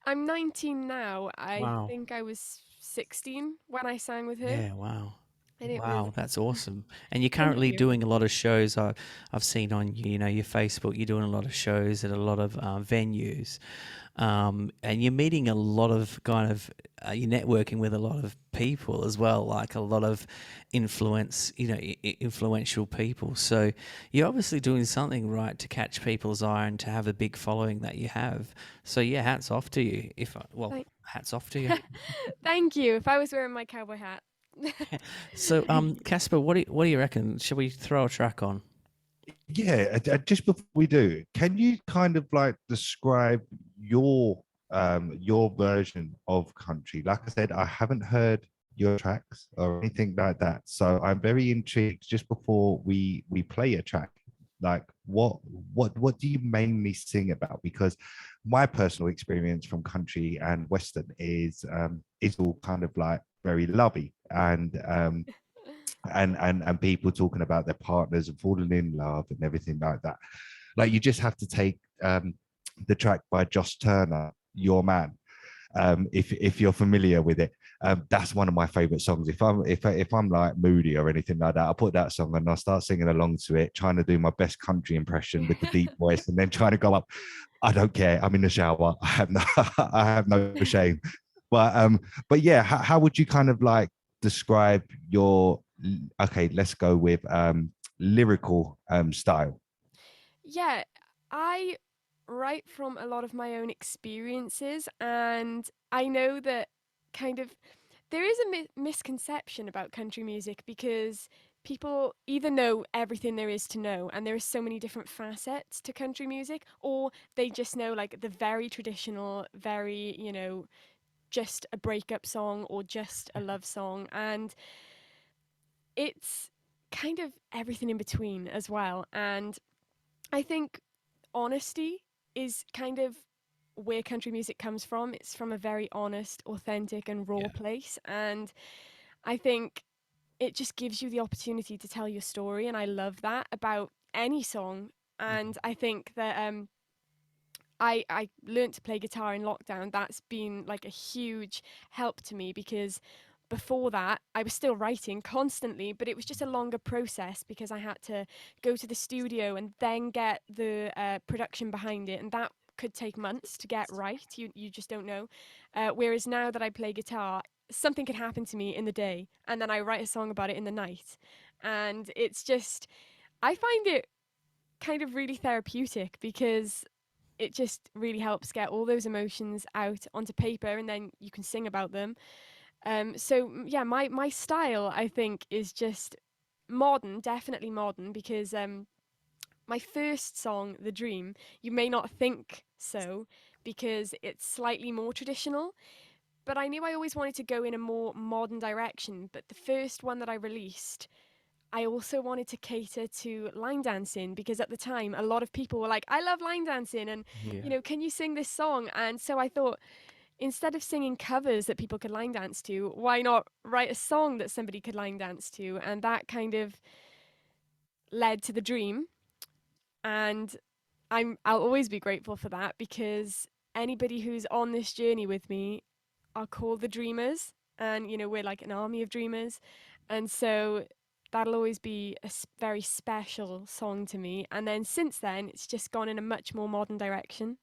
I'm 19 now. I Wow. think I was 16 when I sang with her, Yeah, wow. and it was. Wow, that's awesome. And you're Thank currently you. doing a lot of shows. I've seen on your Facebook. You're doing a lot of shows at a lot of venues, and you're meeting a lot of you're networking with a lot of people as well, like a lot of influential people. So you're obviously doing something right to catch people's eye and to have a big following that you have. So yeah, hats off to you. Thank, Hats off to you. Thank you. If I was wearing my cowboy hat. So, Casper, what do you reckon? Shall we throw a track on? Yeah, just before we do, can you kind of like describe your version of country? Like I said, I haven't heard your tracks or anything like that, so I'm very intrigued. Just before we play a track, like what do you mainly sing about? Because my personal experience from country and western is all kind of like very lovey and people talking about their partners and falling in love and everything like that. Like you just have to take the track by Josh Turner, Your Man. If you're familiar with it, that's one of my favorite songs. If I'm like moody or anything like that, I put that song and I start singing along to it, trying to do my best country impression with the deep voice, and then trying to go up. I don't care. I'm in the shower. I have no shame. But yeah, how would you kind of like describe your okay, let's go with lyrical style. Yeah, I write from a lot of my own experiences, and I know that kind of there is a misconception about country music, because people either know everything there is to know, and there are so many different facets to country music, or they just know like the very traditional, very, just a breakup song or just a love song. And it's kind of everything in between as well. And I think honesty is kind of where country music comes from. It's from a very honest, authentic, and raw Yeah. place. And I think it just gives you the opportunity to tell your story. And I love that about any song. And I think that I learned to play guitar in lockdown. That's been like a huge help to me, because before that, I was still writing constantly, but it was just a longer process because I had to go to the studio and then get the production behind it, and that could take months to get right. You just don't know. Whereas now that I play guitar, something could happen to me in the day, and then I write a song about it in the night, and it's just, I find it kind of really therapeutic because it just really helps get all those emotions out onto paper, and then you can sing about them. So my style, I think, is just modern, definitely modern, because my first song, The Dream, you may not think so because it's slightly more traditional, but I knew I always wanted to go in a more modern direction. But the first one that I released, I also wanted to cater to line dancing because at the time a lot of people were like, I love line dancing, and can you sing this song? And so I thought, instead of singing covers that people could line dance to, why not write a song that somebody could line dance to? And that kind of led to The Dream. And I'll always be grateful for that because anybody who's on this journey with me are called the Dreamers. And, we're like an army of dreamers. And so that'll always be a very special song to me. And then since then, it's just gone in a much more modern direction.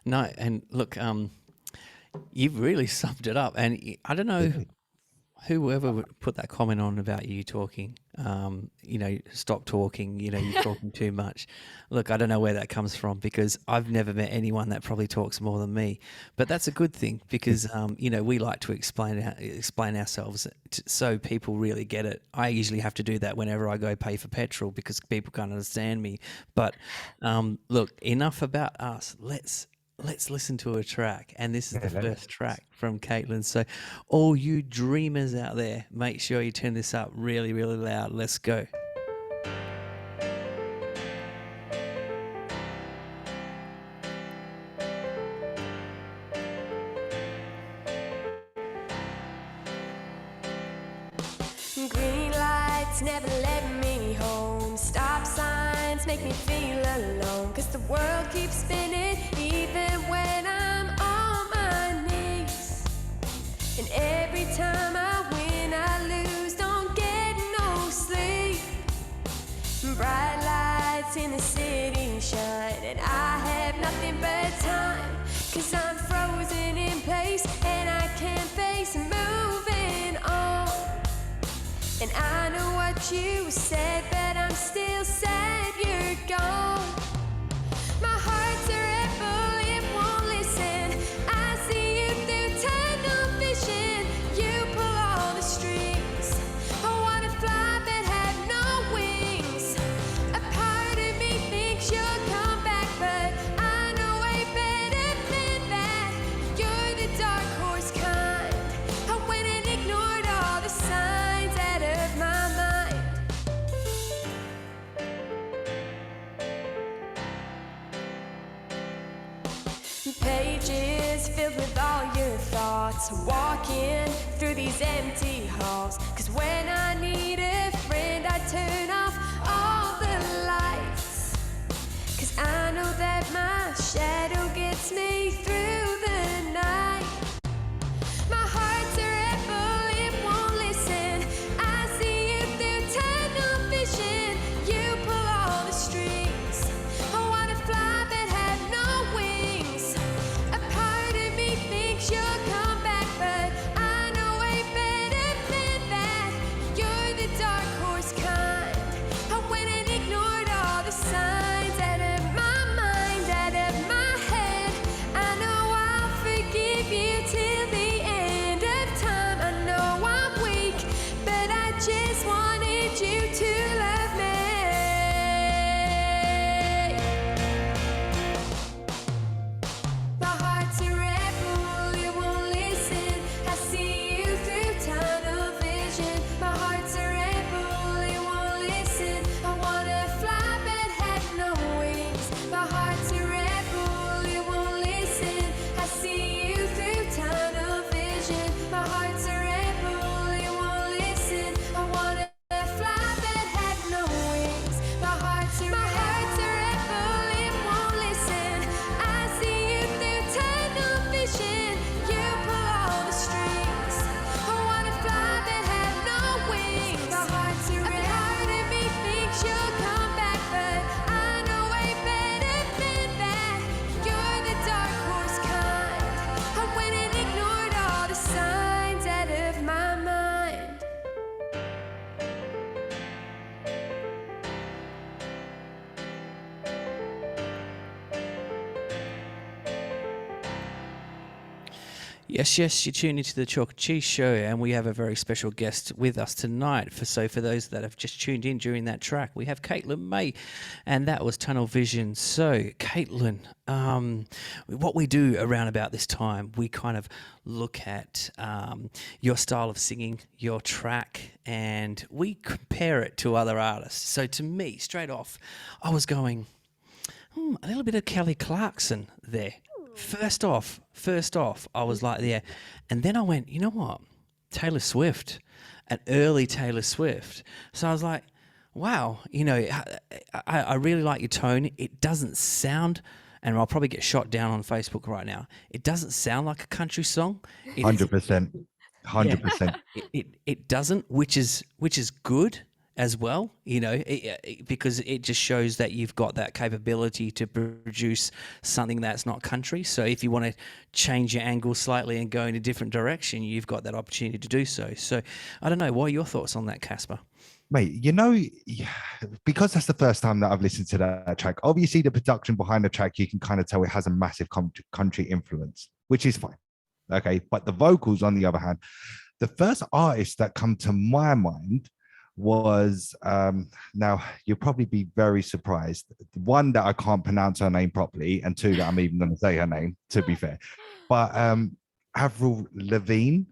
No, and look, you've really summed it up. And I don't know whoever would put that comment on about you talking, stop talking, you're talking too much. Look, I don't know where that comes from because I've never met anyone that probably talks more than me. But that's a good thing because, we like to explain ourselves so people really get it. I usually have to do that whenever I go pay for petrol because people can't understand me. But look, enough about us. Let's listen to a track, and this is the first track from Caitlin. So all you dreamers out there, make sure you turn this up really, really loud. Let's go. Green lights never let me home. Stop signs make me feel alone. 'Cause the world keeps spinning even when I'm on my knees. And every time I win, I lose, don't get no sleep. Bright lights in the city shine, and I have nothing but time. 'Cause I'm frozen in place, and I can't face moving on. And I know what you said, but I'm still sad you're gone. My heart's a rebel, it won't listen. I see you through tunnel vision. You pull all the strings. I wanna fly but have no wings. A part of me thinks you'll come back, but I know way better than that. You're the dark horse kind. I went and ignored all the signs out of my mind. Pages filled with all your thoughts, walking through these empty halls. 'Cause when I need a friend, I turn off all the lights. 'Cause I know that my shadow gets me through the night. My heart's a rebel, it won't listen. I see you through tunnel vision. You pull all the strings. I wanna fly but have no wings. A part of me thinks you'll come back, but I know way better than that. You're the Yes, yes, you're tuned into the Chalk and Cheese Show, and we have a very special guest with us tonight. For those that have just tuned in during that track, we have Caitlin May, and that was Tunnel Vision. So, Caitlin, what we do around about this time, we kind of look at your style of singing, your track, and we compare it to other artists. So, to me, straight off, I was going, a little bit of Kelly Clarkson there. First off, I was like, yeah. And then I went, you know what? Taylor Swift, an early Taylor Swift. So I was like, wow, I really like your tone. It doesn't sound, and I'll probably get shot down on Facebook right now. It doesn't sound like a country song. 100%. 100%. It doesn't, which is good as well, because it just shows that you've got that capability to produce something that's not country. So if you want to change your angle slightly and go in a different direction, you've got that opportunity to do so. So I don't know, what are your thoughts on that, Casper? Mate, because that's the first time that I've listened to that track, obviously the production behind the track, you can kind of tell it has a massive country influence, which is fine. Okay. But the vocals, on the other hand, the first artist that come to my mind was now you'll probably be very surprised. One, that I can't pronounce her name properly, and two, that I'm even going to say her name, to be fair. But Avril Lavigne,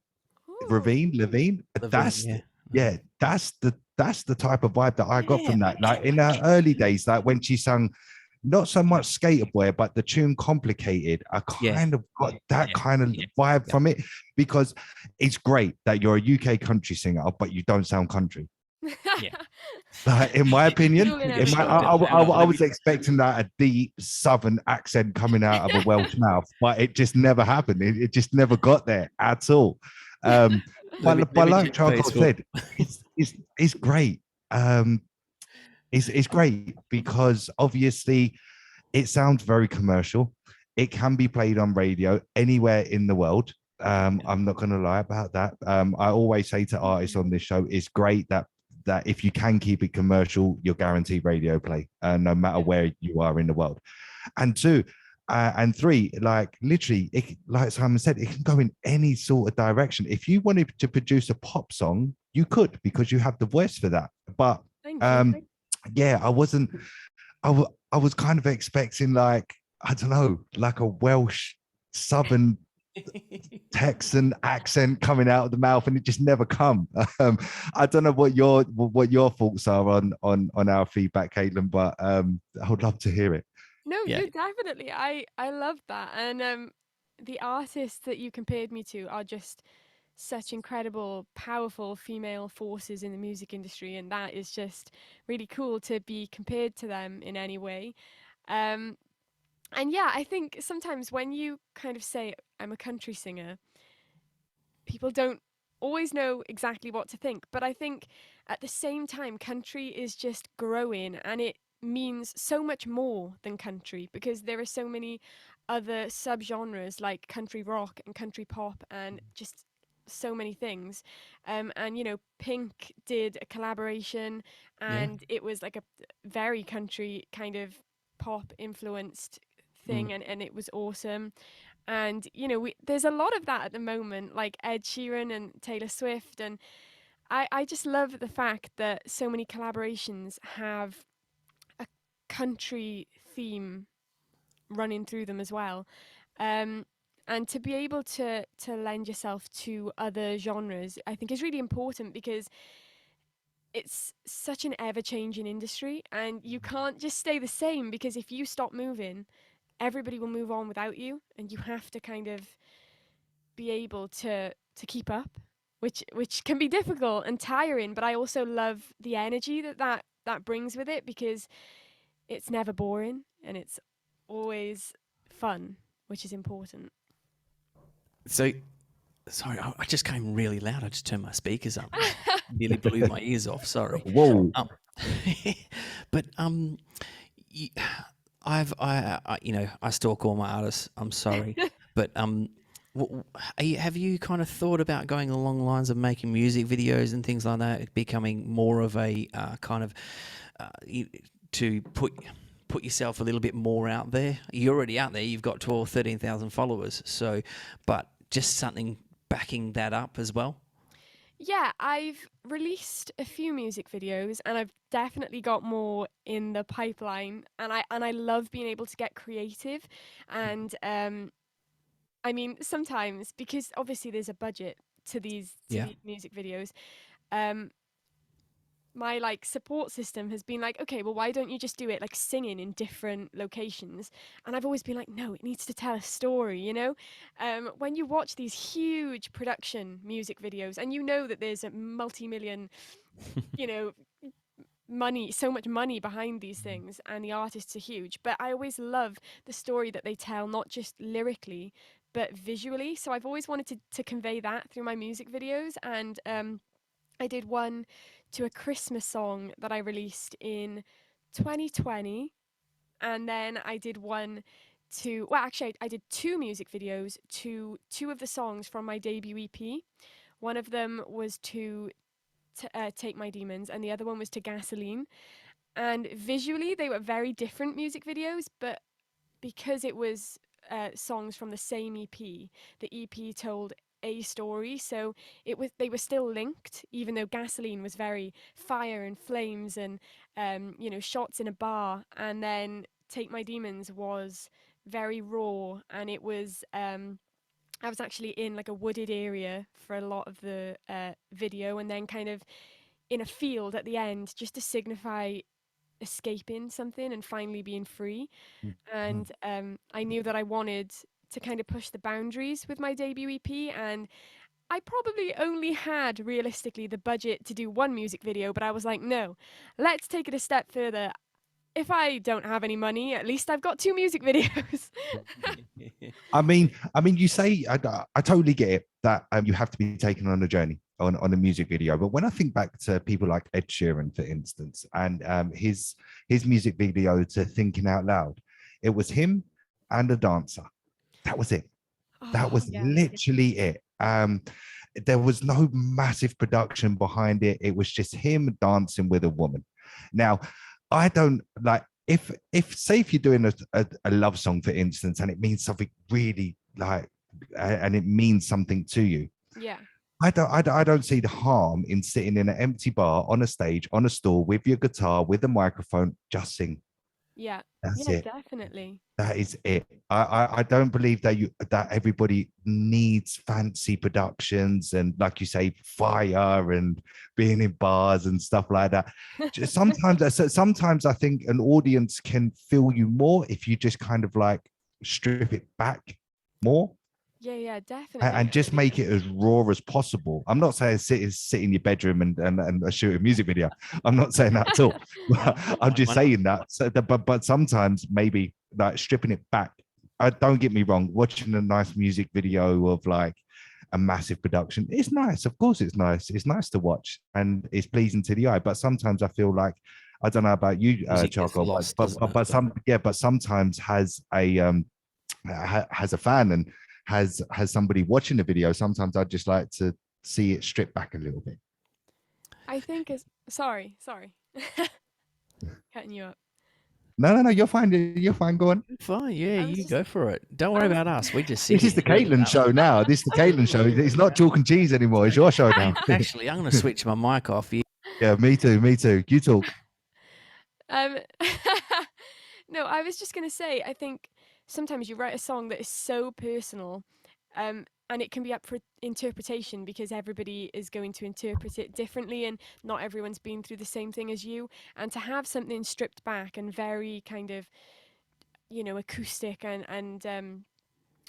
that's the type of vibe that I got from that. Like in her early days, like when she sung not so much Skater Boy, but the tune Complicated, I kind of got that kind of vibe from it, because it's great that you're a UK country singer, but you don't sound country. Like, in my opinion, I was expecting that a deep southern accent coming out of a Welsh mouth, but it just never happened. It just never got there at all. But like Charles said, it's great. It's great because obviously it sounds very commercial. It can be played on radio anywhere in the world. I'm not going to lie about that. I always say to artists on this show, it's great that if you can keep it commercial, you're guaranteed radio play, no matter where you are in the world. And two, and three, like literally, like Simon said, it can go in any sort of direction. If you wanted to produce a pop song, you could, because you have the voice for that. But yeah, I wasn't. I was kind of expecting, like, I don't know, like a Welsh southern Texan accent coming out of the mouth, and it just never come. I don't know what your thoughts are on our feedback, Caitlin, but I would love to hear it. No, definitely. I love that. And the artists that you compared me to are just such incredible, powerful female forces in the music industry, and that is just really cool to be compared to them in any way. And yeah, I think sometimes when you kind of say, I'm a country singer, people don't always know exactly what to think. But I think at the same time, country is just growing, and it means so much more than country, because there are so many other subgenres like country rock and country pop and just so many things. And Pink did a collaboration, and it was like a very country kind of pop influenced thing, and it was awesome. And there's a lot of that at the moment, like Ed Sheeran and Taylor Swift, and I just love the fact that so many collaborations have a country theme running through them as well. And to be able to lend yourself to other genres, I think, is really important, because it's such an ever-changing industry, and you can't just stay the same, because if you stop moving, everybody will move on without you, and you have to kind of be able to keep up, which can be difficult and tiring. But I also love the energy that brings with it, because it's never boring and it's always fun, which is important. So, sorry, I just came really loud. I just turned my speakers up. Nearly blew my ears off. Sorry. Whoa. But I stalk all my artists. I'm sorry, but have you kind of thought about going along the lines of making music videos and things like that, becoming more of a kind of to put yourself a little bit more out there? You're already out there. You've got 12, 13,000 followers. So, but just something backing that up as well? Yeah, I've released a few music videos and I've definitely got more in the pipeline, and I love being able to get creative. And I mean, sometimes, because obviously there's a budget to Yeah. these music videos, um my like support system has been like, okay, well, why don't you just do it like singing in different locations? And I've always been like, no, it needs to tell a story, you know. When you watch these huge production music videos and you know that there's a multi-million, you know, money, so much money behind these things, and the artists are huge, but I always love the story that they tell, not just lyrically but visually. So I've always wanted to convey that through my music videos. And I did one to a Christmas song that I released in 2020. And then I did one to, well, actually, I did two music videos to two of the songs from my debut EP. One of them was to Take My Demons, and the other one was to Gasoline. And visually, they were very different music videos, but because it was songs from the same EP, the EP told a story, so they were still linked, even though Gasoline was very fire and flames and you know, shots in a bar, and then Take My Demons was very raw, and it was I was actually in like a wooded area for a lot of the video, and then kind of in a field at the end, just to signify escaping something and finally being free. And I knew that I wanted to kind of push the boundaries with my debut EP, and I probably only had realistically the budget to do one music video, but I was like, no, let's take it a step further. If I don't have any money, at least I've got two music videos. I mean, you say I totally get it that you have to be taken on a journey on a music video. But when I think back to people like Ed Sheeran, for instance, and his music video to Thinking Out Loud, it was him and a dancer. That was it. That Oh, was yeah. literally it. There was no massive production behind it. It was just him dancing with a woman. Now, I don't like if say if you're doing a love song, for instance, and it means something really like and it means something to you. Yeah. I don't see the harm in sitting in an empty bar on a stage on a stool with your guitar with a microphone, just sing. Yeah. That's Yeah, it. definitely. That is it. I don't believe that everybody needs fancy productions and, like you say, fire and being in bars and stuff like that. Sometimes I think an audience can feel you more if you just kind of like strip it back more Yeah, definitely. and just make it as raw as possible. I'm not saying sit in your bedroom and shoot a music video. I'm not saying that at all. I'm just saying that. But sometimes maybe like stripping it back. Don't get me wrong. Watching a nice music video of like a massive production, it's nice. Of course, it's nice. It's nice to watch and it's pleasing to the eye. But sometimes I feel like, I don't know about you, Music gets Charcoal, lost, doesn't it? but sometimes has a fan and has somebody watching the video. Sometimes I'd just like to see it stripped back a little bit. I think is sorry. Cutting you up. No, you're fine. You're fine. Go on. Fine, yeah, I was you just- go for it. Don't worry I was- about us. We just sit This is the here and Caitlin show now. This is the Caitlin show. It's not chalk and cheese anymore. It's your show now. Actually, I'm going to switch my mic off. Yeah, me too. You talk. Um, no, I was just gonna say, I think sometimes you write a song that is so personal, and it can be up for interpretation because everybody is going to interpret it differently, and not everyone's been through the same thing as you. And to have something stripped back and very kind of, you know, acoustic and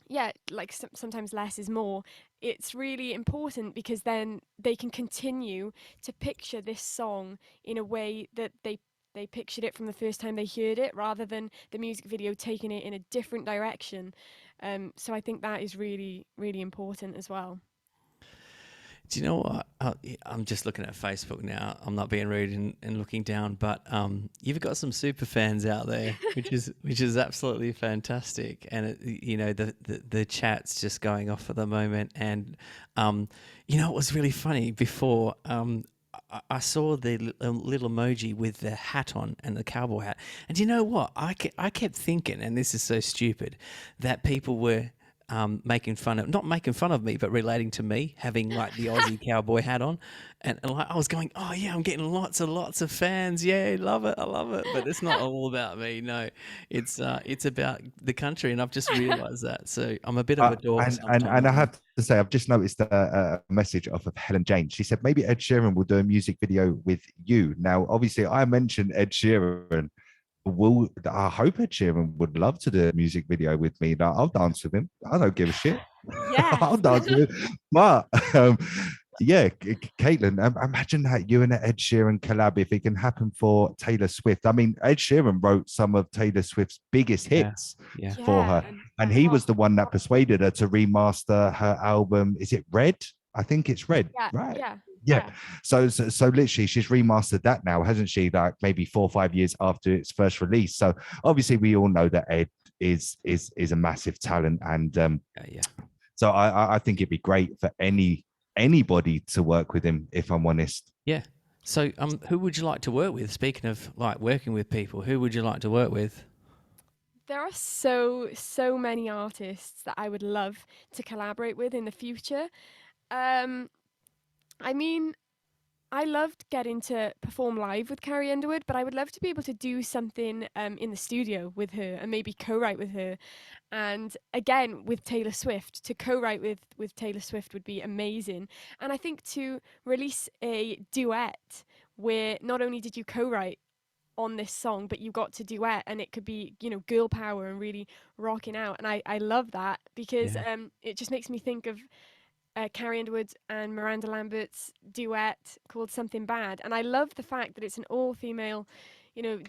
yeah, like sometimes less is more. It's really important because then they can continue to picture this song in a way that they pictured it from the first time they heard it, rather than the music video taking it in a different direction. So I think that is really, really important as well. Do you know what? I'm just looking at Facebook now. I'm not being rude and looking down, but you've got some super fans out there, which is absolutely fantastic. And you know, the chat's just going off at the moment. And you know, it was really funny before. I saw the little emoji with the hat on and the cowboy hat. And you know what? I kept thinking, and this is so stupid, that people were making fun of, not making fun of me, but relating to me having like the Aussie cowboy hat on, and like I was going, oh yeah, I'm getting lots of fans. Yeah, love it, I love it. But it's not all about me. No, it's about the country, and I've just realised that. So I'm a bit of a dork and sometimes. I have to say, I've just noticed a message off of Helen Jane. She said maybe Ed Sheeran will do a music video with you. Now, obviously, I mentioned Ed Sheeran. I hope Ed Sheeran would love to do a music video with me. Now, I'll dance with him. I don't give a shit. Yes. I'll dance with him. But yeah, Caitlin, imagine that you and Ed Sheeran collab if it can happen for Taylor Swift. I mean, Ed Sheeran wrote some of Taylor Swift's biggest hits Yeah. for her, and he was the one that persuaded her to remaster her album. Is it Red? I think it's Red, Yeah, right? yeah. Yeah. So literally she's remastered that now, hasn't she? Like maybe 4 or 5 years after its first release. So obviously we all know that Ed is a massive talent, and Yeah. so I think it'd be great for anybody to work with him, if I'm honest. Yeah. So who would you like to work with? Speaking of like working with people, who would you like to work with? There are so many artists that I would love to collaborate with in the future. I mean, I loved getting to perform live with Carrie Underwood, but I would love to be able to do something in the studio with her and maybe co-write with her. And again, with Taylor Swift, to co-write with Taylor Swift would be amazing. And I think to release a duet where not only did you co-write on this song, but you got to duet, and it could be, girl power and really rocking out. And I love that because it just makes me think of Carrie Underwood and Miranda Lambert's duet called Something Bad. And I love the fact that it's an all-female,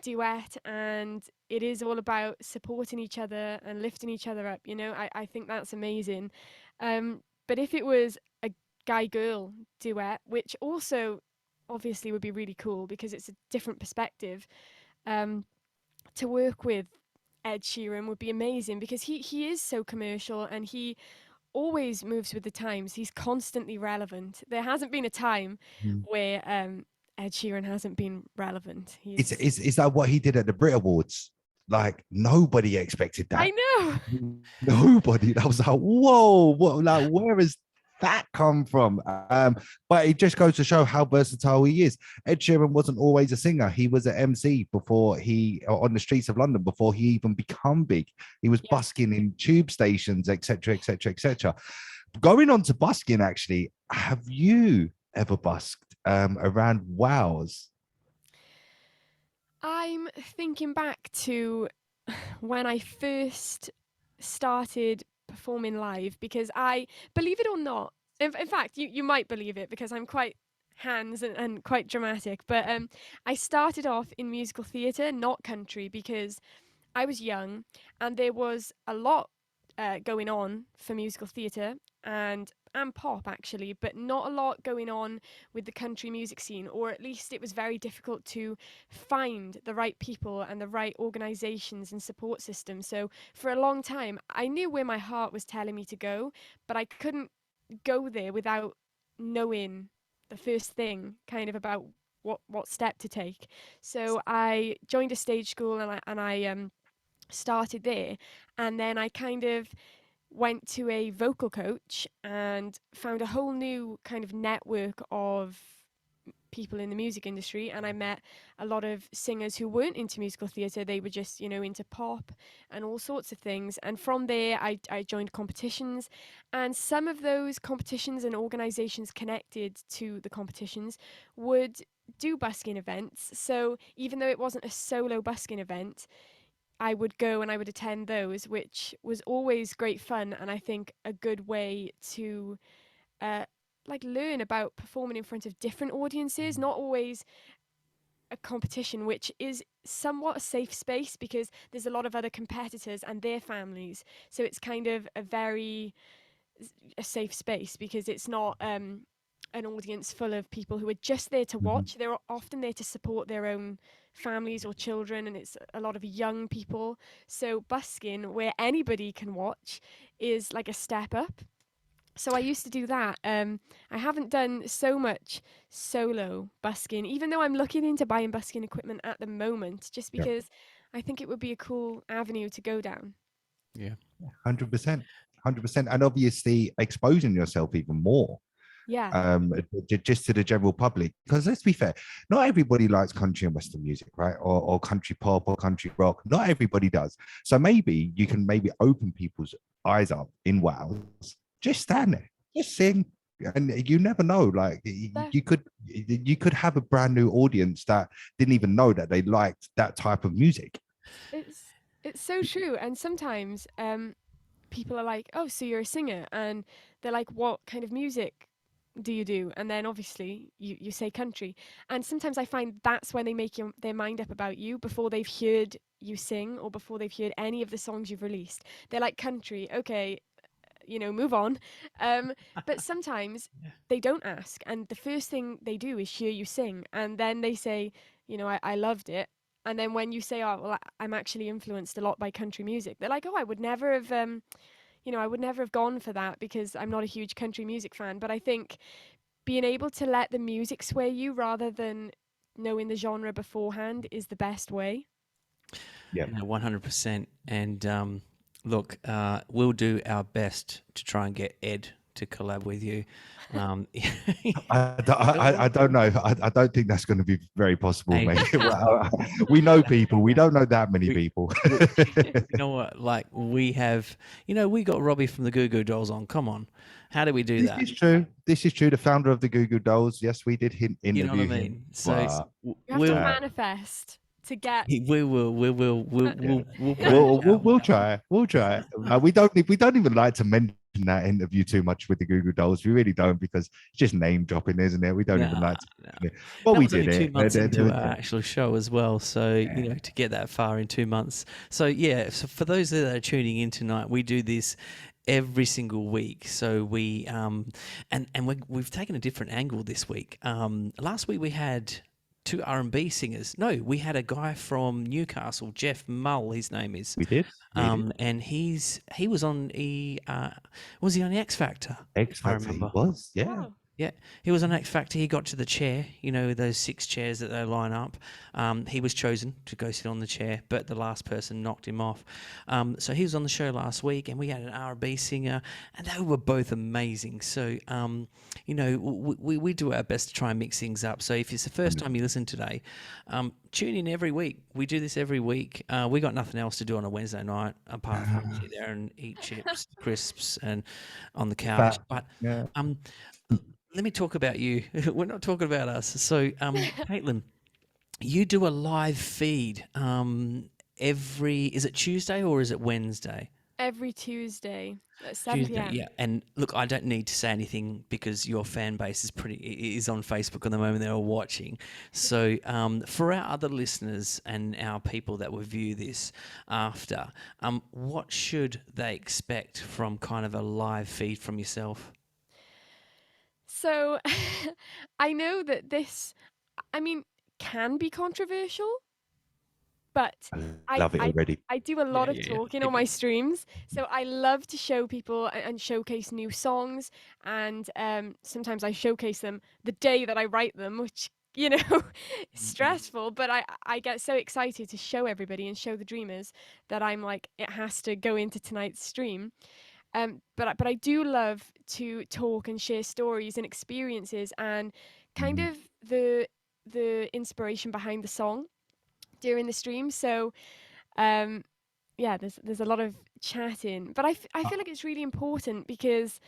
duet, and it is all about supporting each other and lifting each other up. I think that's amazing. But if it was a guy-girl duet, which also obviously would be really cool because it's a different perspective, to work with Ed Sheeran would be amazing because he is so commercial and he always moves with the times. He's constantly relevant. There hasn't been a time where Ed Sheeran hasn't been relevant. Is that what he did at the Brit Awards? Like nobody expected that. I know. Nobody. That was like, whoa, what? Like, where has that come from? But it just goes to show how versatile he is. Ed Sheeran wasn't always a singer. He was an MC before on the streets of London before he even become big. He was busking in tube stations, etc., etc., etc. Going on to busking, actually, have you ever busked around Wows? I'm thinking back to when I first started performing live because I, believe it or not, in fact, you might believe it because I'm quite hands and quite dramatic, but I started off in musical theatre, not country, because I was young and there was a lot going on for musical theatre and pop actually, but not a lot going on with the country music scene, or at least it was very difficult to find the right people and the right organisations and support systems. So for a long time, I knew where my heart was telling me to go, but I couldn't go there without knowing the first thing kind of about what step to take. So I joined a stage school and I started there, and then I kind of went to a vocal coach and found a whole new kind of network of people in the music industry, and I met a lot of singers who weren't into musical theatre. They were just, into pop and all sorts of things. And from there, I joined competitions, and some of those competitions and organisations connected to the competitions would do busking events. So even though it wasn't a solo busking event, I would go and I would attend those, which was always great fun, and I think a good way to learn about performing in front of different audiences, not always a competition, which is somewhat a safe space because there's a lot of other competitors and their families. So it's kind of a safe space because it's not an audience full of people who are just there to watch. They're often there to support their own families or children, and it's a lot of young people. So busking, where anybody can watch, is like a step up. So I used to do that. I haven't done so much solo busking, even though I'm looking into buying busking equipment at the moment, just because I think it would be a cool avenue to go down. Yeah. 100%. 100%. And obviously exposing yourself even more Yeah. just to the general public, because let's be fair, not everybody likes country and western music, right? Or country pop or country rock. Not everybody does. So maybe you can maybe open people's eyes up in Wales. Just stand there, just sing, and you never know, like you could have a brand new audience that didn't even know that they liked that type of music. It's so true. And sometimes people are like, "Oh, so you're a singer?" And they're like, "What kind of music do you do?" And then obviously you say country. And sometimes I find that's when they make their mind up about you before they've heard you sing or before they've heard any of the songs you've released. They're like, "Country, okay, move on." But sometimes they don't ask, and the first thing they do is hear you sing, and then they say, I loved it. And then when you say, "Oh, well, I'm actually influenced a lot by country music," they're like, "Oh, I would never have, I would never have gone for that because I'm not a huge country music fan." But I think being able to let the music sway you rather than knowing the genre beforehand is the best way. Yeah, 100%. And look, we'll do our best to try and get Ed to collab with you. I don't know. I don't think that's going to be very possible, Hey. mate. We know people. We don't know that many people. You know what? Like we have, we got Robbie from the Goo Goo Dolls on. Come on, how do we do that? This is true. This is true. The founder of the Goo Goo Dolls. Yes, we did interview You know what I him. mean? So You have to manifest to get. we will. We'll try. We'll try. We don't even like to mention that interview too much with the Goo Goo Dolls. We really don't, because it's just name dropping, isn't it? We don't even like to. No. But that we was did only it. 2 months into our actual show as well. So to get that far in 2 months. So yeah. So for those that are tuning in tonight, we do this every single week. So we we've taken a different angle this week. Last week we had 2 R&B singers. No, we had a guy from Newcastle, Jeff Mull, his name is. We did. And he was on was he on the X Factor? X I Factor. He remember. was. Yeah. Wow. Yeah, he was on X Factor. He got to the chair, those 6 chairs that they line up. He was chosen to go sit on the chair, but the last person knocked him off. So he was on the show last week, and we had an R&B singer, and they were both amazing. So, we do our best to try and mix things up. So if it's the first time you listen today, tune in every week. We do this every week. We got nothing else to do on a Wednesday night apart from sit there and eat chips, crisps, and on the couch. But let me talk about you. We're not talking about us. So, Caitlin, you do a live feed is it Tuesday or is it Wednesday? Every Tuesday at 7 p.m. Yeah. And look, I don't need to say anything because your fan base is on Facebook at the moment. They're all watching. So for our other listeners and our people that will view this after, what should they expect from kind of a live feed from yourself? So I know that this, can be controversial, but I love it already. I do a lot of Yeah. talking on my streams. So I love to show people and showcase new songs. And sometimes I showcase them the day that I write them, which, is stressful. But I get so excited to show everybody and show the dreamers that I'm like, it has to go into tonight's stream. But I do love to talk and share stories and experiences and kind of the inspiration behind the song during the stream. So there's a lot of chatting, but I feel like it's really important because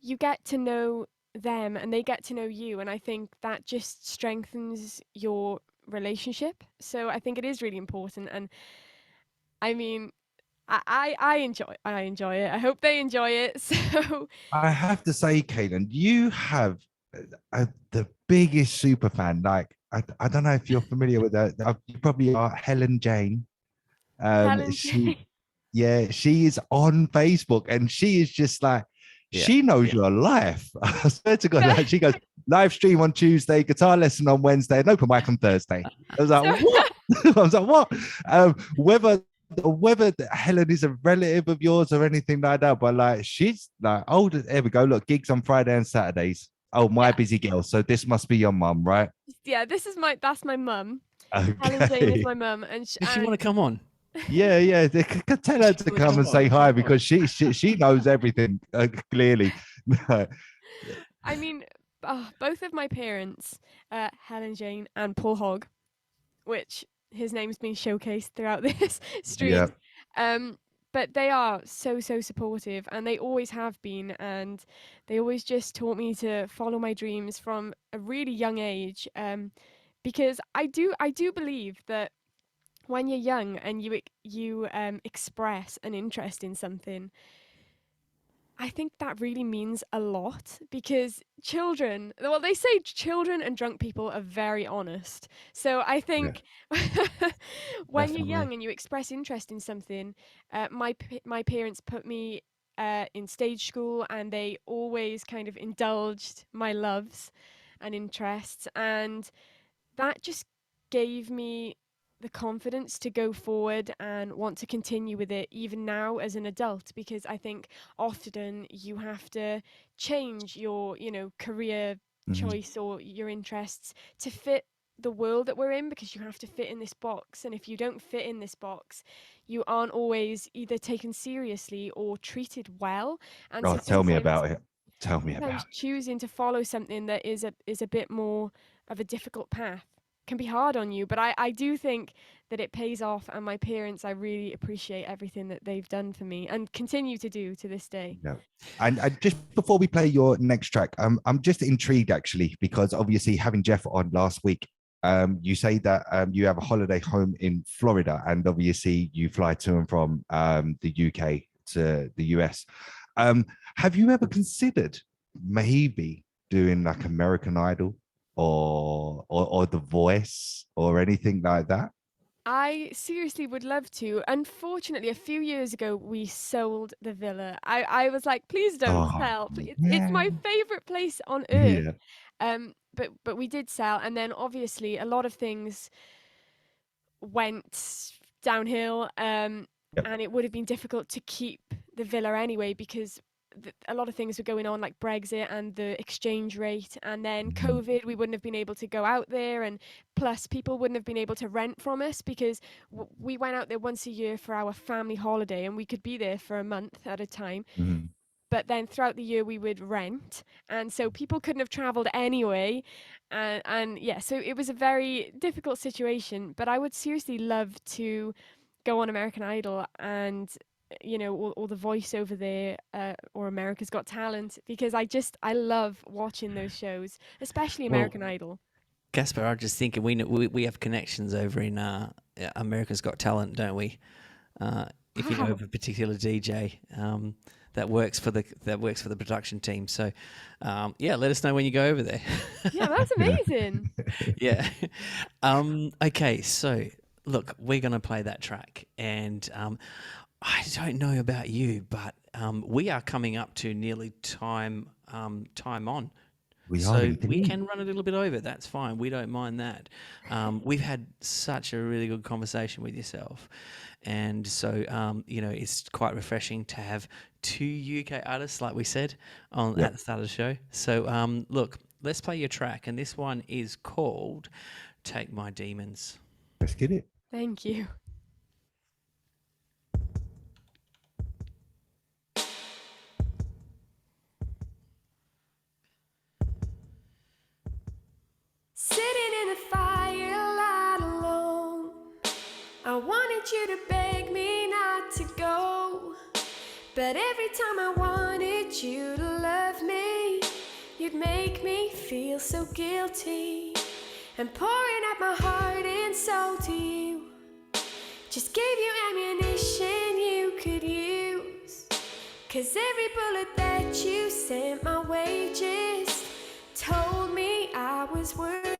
you get to know them and they get to know you, and I think that just strengthens your relationship. So I think it is really important, and I mean, I enjoy it. I hope they enjoy it. So I have to say, Caitlin, you have the biggest super fan. Like, I don't know if you're familiar with that. You probably are. Helen Jane. She is on Facebook, and she is just like, she knows your life. I swear to God, like, she goes, live stream on Tuesday, guitar lesson on Wednesday, and open mic on Thursday. I was like, what? I was like, what? Whether Helen is a relative of yours or anything like that, but like, she's like, oh, there we go. Look, gigs on Friday and Saturdays. Oh, my busy girl. So this must be your mum, right? Yeah, that's my mum. Okay. Helen Jane is my mum, and If you want to come on, Yeah. Tell her to come and say hi because she knows everything clearly. I mean, both of my parents, Helen Jane and Paul Hogg, which his name's been showcased throughout this Yeah. stream. Um, but they are so supportive, and they always have been, and they always just taught me to follow my dreams from a really young age. Because I do believe that when you're young and you express an interest in something, I think that really means a lot because children, well, they say children and drunk people are very honest. So I Yeah, think when you're definitely. young and you express interest in something, my parents put me in stage school, and they always kind of indulged my loves and interests, and that just gave me the confidence to go forward and want to continue with it even now as an adult, because I think often you have to change your career Mhm. choice or your interests to fit the world that we're in, because you have to fit in this box, and if you don't fit in this box, you aren't always either taken seriously or treated well. And Oh, so tell me sometimes about it. Tell me about sometimes choosing to follow something that is a bit more of a difficult path can be hard on you, but I do think that it pays off, and my parents, I really appreciate everything that they've done for me and continue to do to this day. it. Yeah. And just before we play your next track, I'm just intrigued actually because obviously having Jeff on last week, you say that you have a holiday home in Florida, and obviously you fly to and from the UK to the US. Um, have you ever considered maybe doing like American Idol or The Voice or anything like that? I seriously would love to. Unfortunately, a few years ago, we sold the villa. I was like, please don't Oh sell. It's my man, favorite place on earth. yeah. But we did sell, and then obviously a lot of things went downhill. Yep. And it would have been difficult to keep the villa anyway, because a lot of things were going on, like Brexit and the exchange rate, and then Mhm. COVID. We wouldn't have been able to go out there, and plus people wouldn't have been able to rent from us, because we went out there once a year for our family holiday, and we could be there for a month at a time. Mhm. But then throughout the year we would rent, and so people couldn't have traveled anyway, and yeah, so it was a very difficult situation. But I would seriously love to go on American Idol and or the voice over there, or America's Got Talent, because I love watching those shows, especially Well, American Idol. Casper, I'm just thinking we have connections over in America's Got Talent, don't we? If you know Wow. of a particular DJ that works for the production team. So yeah, let us know when you go over there. Yeah, that's amazing. Yeah. Okay, so look, we're gonna play that track, and I don't know about you, but we are coming up to nearly time on. We are So we indeed. can run a little bit over. That's fine. We don't mind that. We've had such a really good conversation with yourself, and so it's quite refreshing to have two UK artists, like we said Yep. at the start of the show. So look, let's play your track, and this one is called "Take My Demons." Let's get it. Thank you. Sitting in the firelight alone, I wanted you to beg me not to go. But every time I wanted you to love me, you'd make me feel so guilty. And pouring out my heart and soul to you just gave you ammunition you could use. 'Cause every bullet that you sent my way just told me I was worthless.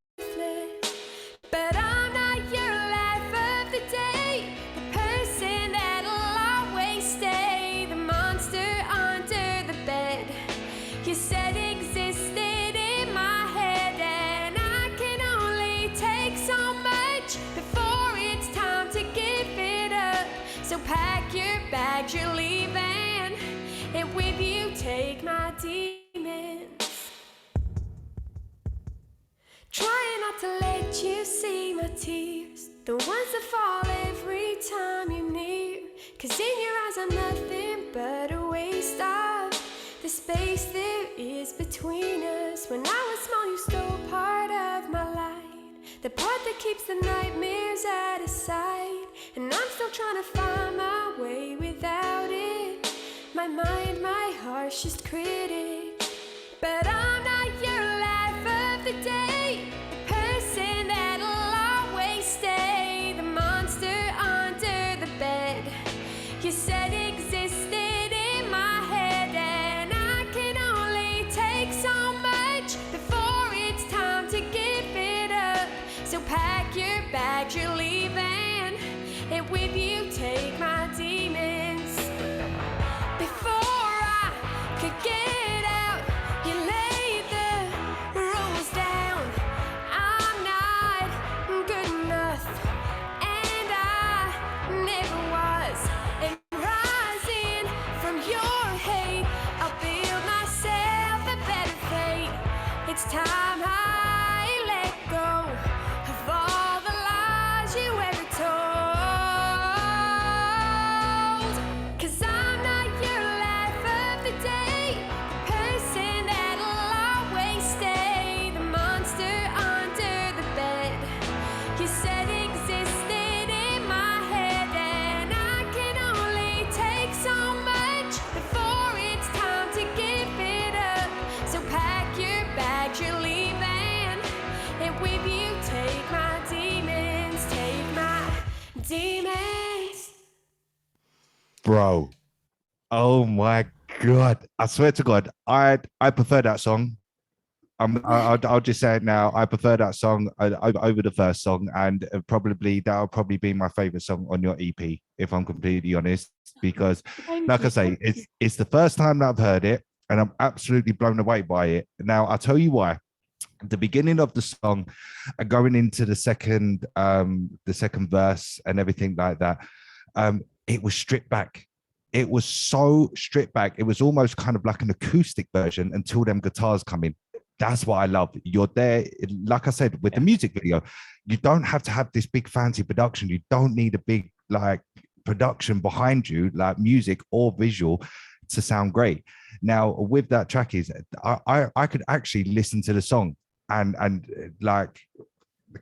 But I'm not your life of the day, the person that'll always stay, the monster under the bed you said existed in my head. And I can only take so much before it's time to give it up. So pack your bags, you're leaving, and with you take my demons. Trying not to let you see my tears, the ones that fall every time you're near. Cause in your eyes I'm nothing but a waste of the space there is between us. When I was small you stole part of my light, the part that keeps the nightmares out of sight. And I'm still trying to find my way without it. My mind, my harshest critic. But I'm not your life of the day, the person that'll always stay, the monster under the bed you said existed in my head. And I can only take so much before it's time to give it up. So pack your bags, you're leaving, and with you take my demons. Before I could get out, you laid the rules down. I'm not good enough, and I never was. And rising from your hate, I'll build myself a better fate. It's time I let go of all the lies you ever told. Cause I'm not your life of the day, the person that'll always stay, the monster under the bed you said existed in my head. And I can only take so much before it's time to give it up. So pack your bags, you're leaving, and with you take my demons, take my demons. Bro. Oh my God. I swear to God, I prefer that song. I'll just say it now. I prefer that song over the first song, and that'll probably be my favorite song on your EP, if I'm completely honest. Because, like I say, it's the first time that I've heard it, and I'm absolutely blown away by it. Now, I'll tell you why. The beginning of the song, and going into the second verse and everything like that, it was stripped back. It was so stripped back. It was almost kind of like an acoustic version until them guitars come in. That's what I love. You're there, like I said, with the music video. You don't have to have this big fancy production. You don't need a big like production behind you, like music or visual, to sound great. Now, with that track is I could actually listen to the song and like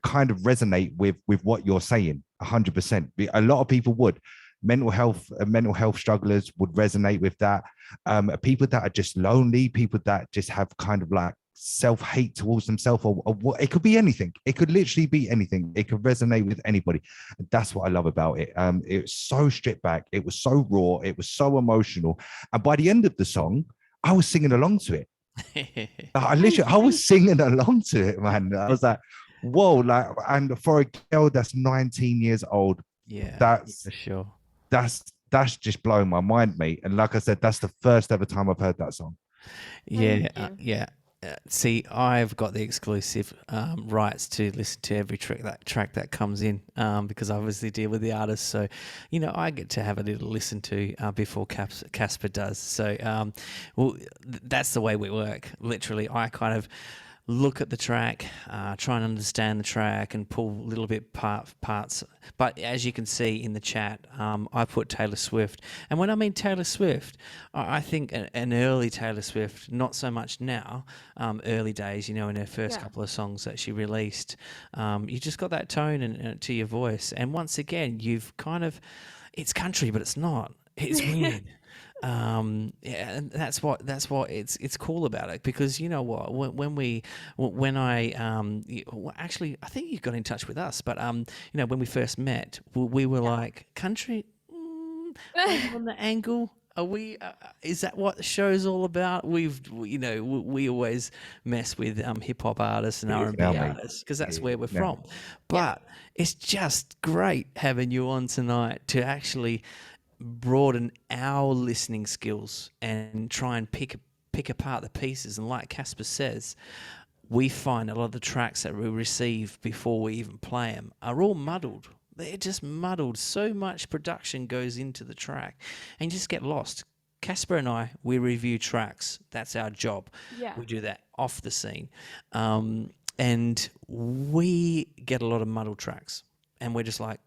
kind of resonate with what you're saying 100%. A lot of people would. Mental health strugglers would resonate with that. People that are just lonely, people that just have kind of like self-hate towards themselves, or what, it could be anything. It could literally be anything. It could resonate with anybody. And that's what I love about it. It's so stripped back. It was so raw. It was so emotional. And by the end of the song, I was singing along to it. I was singing along to it, man. I was like, whoa, like, and for a girl that's 19 years old, Yeah, that's for sure. That's just blowing my mind, mate. And like I said, that's the first ever time I've heard that song. Yeah, see, I've got the exclusive rights to listen to every track that comes in because I obviously deal with the artist. So, you know, I get to have a little listen to before Casper does. So, that's the way we work. Literally, I kind of look at the track, try and understand the track and pull a little bit parts. But as you can see in the chat, I put Taylor Swift. And when I mean Taylor Swift, I think an early Taylor Swift, not so much now, early days, you know, in her first couple of songs that she released, you just got that tone and to your voice. And once again, you've kind of, it's country, but it's not. It's weird. And that's what it's cool about it, because you know what, actually I think you got in touch with us, but you know, when we first met, we were like, country, maybe on the angle. Are we? Is that what the show's all about? We always mess with hip hop artists and R&B artists because that's where we're from. But it's just great having you on tonight to actually broaden our listening skills and try and pick apart the pieces. And like Casper says, we find a lot of the tracks that we receive before we even play them are all muddled. They're just muddled. So much production goes into the track and you just get lost. Casper and I, we review tracks. That's our job. Yeah. We do that off the scene. And we get a lot of muddled tracks, and we're just like,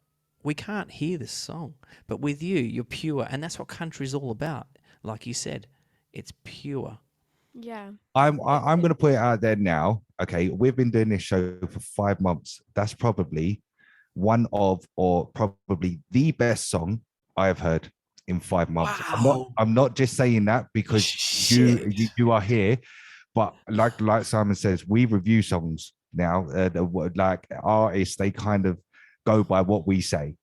we can't hear this song. But with you, you're pure, and that's what country's all about. Like you said, it's pure. Yeah. I'm going to put it out there now. Okay, we've been doing this show for 5 months. That's probably one of, or probably the best song I have heard in 5 months. Wow. I'm not just saying that because you are here, but like Simon says, we review songs now. Like artists, they kind of go by what we say.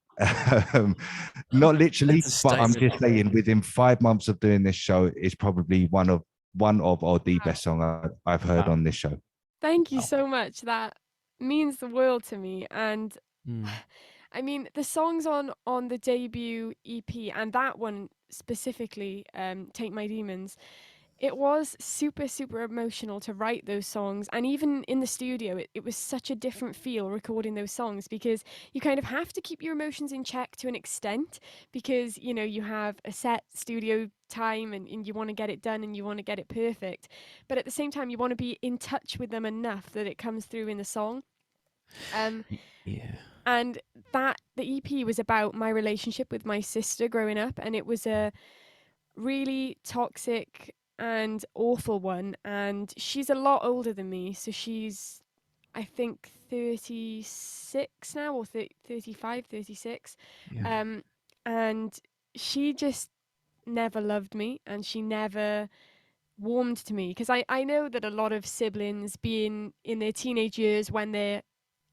Not literally, That's a but I'm statement. just saying within 5 months of doing this show is probably one of or the best song I've heard Wow. on this show. Thank you Wow. so much. That means the world to me. And Mm. I mean, the songs on the debut EP and that one specifically, Take My Demons, it was super, super emotional to write those songs. And even in the studio, it was such a different feel recording those songs because you kind of have to keep your emotions in check to an extent because, you know, you have a set studio time and you want to get it done and you want to get it perfect. But at the same time, you want to be in touch with them enough that it comes through in the song. Yeah. And that the EP was about my relationship with my sister growing up, and it was a really toxic and awful one. And she's a lot older than me, so she's I think 36 now or 35, 36. Yeah. And she just never loved me and she never warmed to me because I know that a lot of siblings being in their teenage years when their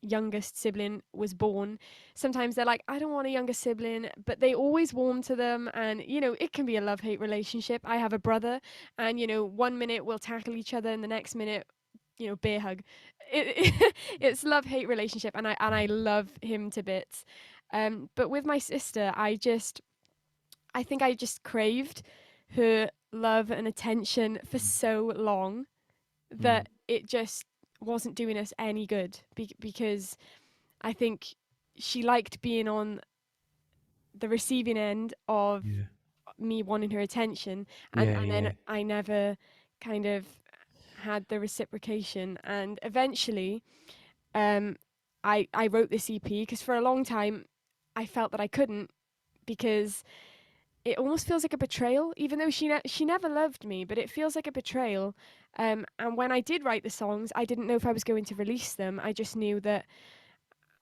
youngest sibling was born, sometimes they're like, I don't want a younger sibling, but they always warm to them. And, you know, it can be a love-hate relationship. I have a brother and, you know, 1 minute we'll tackle each other and the next minute, you know, bear hug. It's love-hate relationship and I love him to bits. But with my sister, I think I just craved her love and attention for so long that it just wasn't doing us any good because I think she liked being on the receiving end of Yeah. me wanting her attention and then I never kind of had the reciprocation. And eventually I wrote this EP because for a long time I felt that I couldn't because it almost feels like a betrayal, even though she never loved me, but it feels like a betrayal. And when I did write the songs, I didn't know if I was going to release them. I just knew that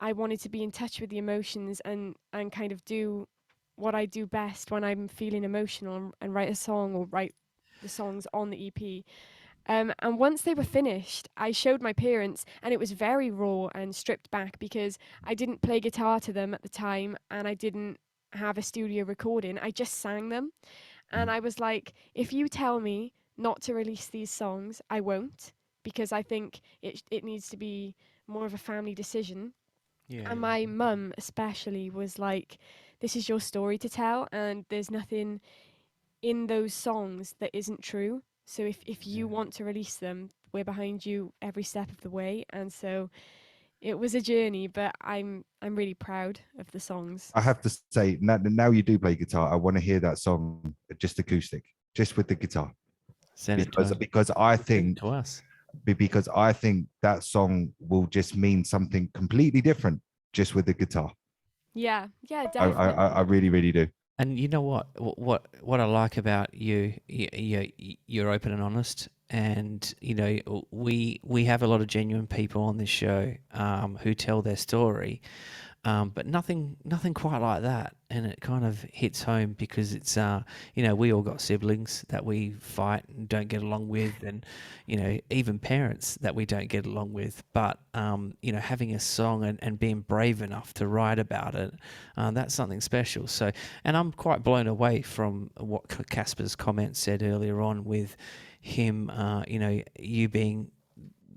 I wanted to be in touch with the emotions and kind of do what I do best when I'm feeling emotional and write a song or write the songs on the EP. And once they were finished, I showed my parents, and it was very raw and stripped back because I didn't play guitar to them at the time and I didn't have a studio recording. I just sang them. And I was like, if you tell me not to release these songs, I won't because I think it needs to be more of a family decision. Yeah. And my mum, especially, was like, this is your story to tell, and there's nothing in those songs that isn't true. So if you want to release them, we're behind you every step of the way. And so it was a journey, but I'm really proud of the songs. I have to say, now you do play guitar. I want to hear that song just acoustic, just with the guitar, Send it to us. because I Send it think to us. because I think that song will just mean something completely different just with the guitar. Yeah, I definitely. really, really do. And you know what? What I like about you, you're open and honest, and you know we have a lot of genuine people on this show who tell their story, but nothing quite like that, and it kind of hits home because it's you know, we all got siblings that we fight and don't get along with, and you know, even parents that we don't get along with, but you know, having a song and being brave enough to write about it, that's something special. So, and I'm quite blown away from what Casper's comment said earlier on with him, you know, you being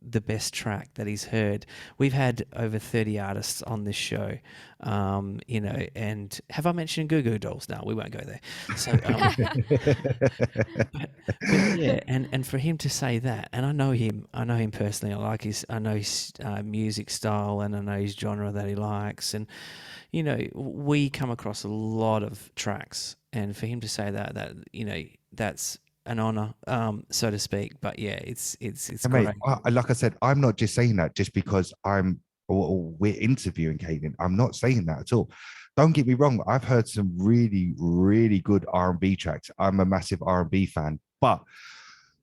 the best track that he's heard. We've had over 30 artists on this show, you know, and have I mentioned Goo Goo Dolls? No, we won't go there. So, but yeah, and for him to say that, and I know him personally. I know his music style, and I know his genre that he likes, and you know, we come across a lot of tracks, and for him to say that you know, that's an honor, so to speak. But yeah, it's And mate, great. like I said, I'm not just saying that just because we're interviewing Caitlin. I'm not saying that at all. Don't get me wrong. I've heard some really, really good R&B tracks. I'm a massive R&B fan, but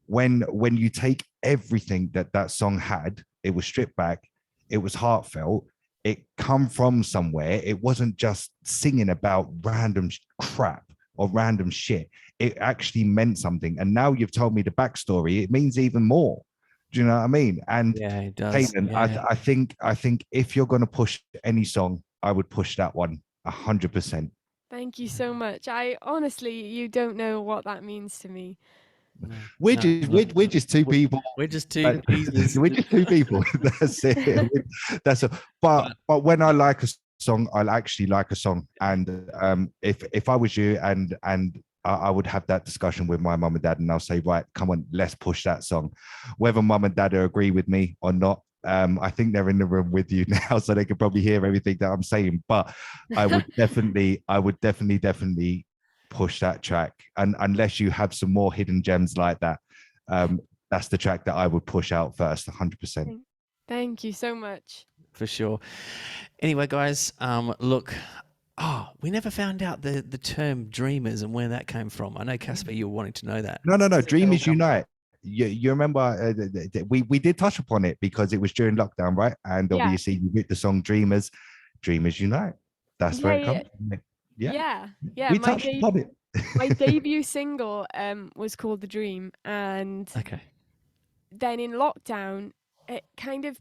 when you take everything that song had, it was stripped back, it was heartfelt, it come from somewhere. It wasn't just singing about random crap or random shit. It actually meant something. And now you've told me the backstory, it means even more. Do you know what I mean? And Yeah, it does. Caitlin, Yeah. I think if you're going to push any song, I would push that one 100%. Thank you so much. I honestly, you don't know what that means to me. No, We're no, just look, we're just two people. we're just two geezers. We're just two people. That's it. That's it. But when I like a song, I'll actually like a song. And if I was you and I would have that discussion with my mum and dad, and I'll say, right, come on, let's push that song. Whether mum and dad agree with me or not, I think they're in the room with you now, so they can probably hear everything that I'm saying. But I would definitely push that track, and unless you have some more hidden gems like that, that's the track that I would push out first, 100%. Thank you so much. For sure. Anyway, guys, look, we never found out the term dreamers and where that came from. I know, Casper, you were wanting to know that. No, Where's that all Dreamers come from? Unite. You remember we did touch upon it because it was during lockdown, right? And Yeah. obviously you hit the song Dreamers Unite. That's where it comes from. Yeah. We touched upon it. My debut single was called The Dream, and Okay. then in lockdown, it kind of,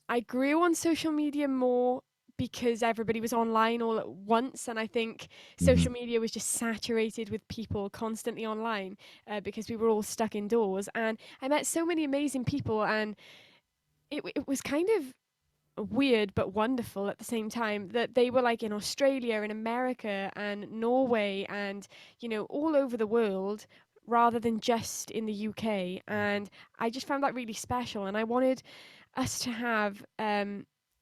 I grew on social media more because everybody was online all at once, and I think social media was just saturated with people constantly online because we were all stuck indoors. And I met so many amazing people, and it was kind of weird but wonderful at the same time that they were like in Australia and America and Norway and, you know, all over the world rather than just in the UK. And I just found that really special, and I wanted us to have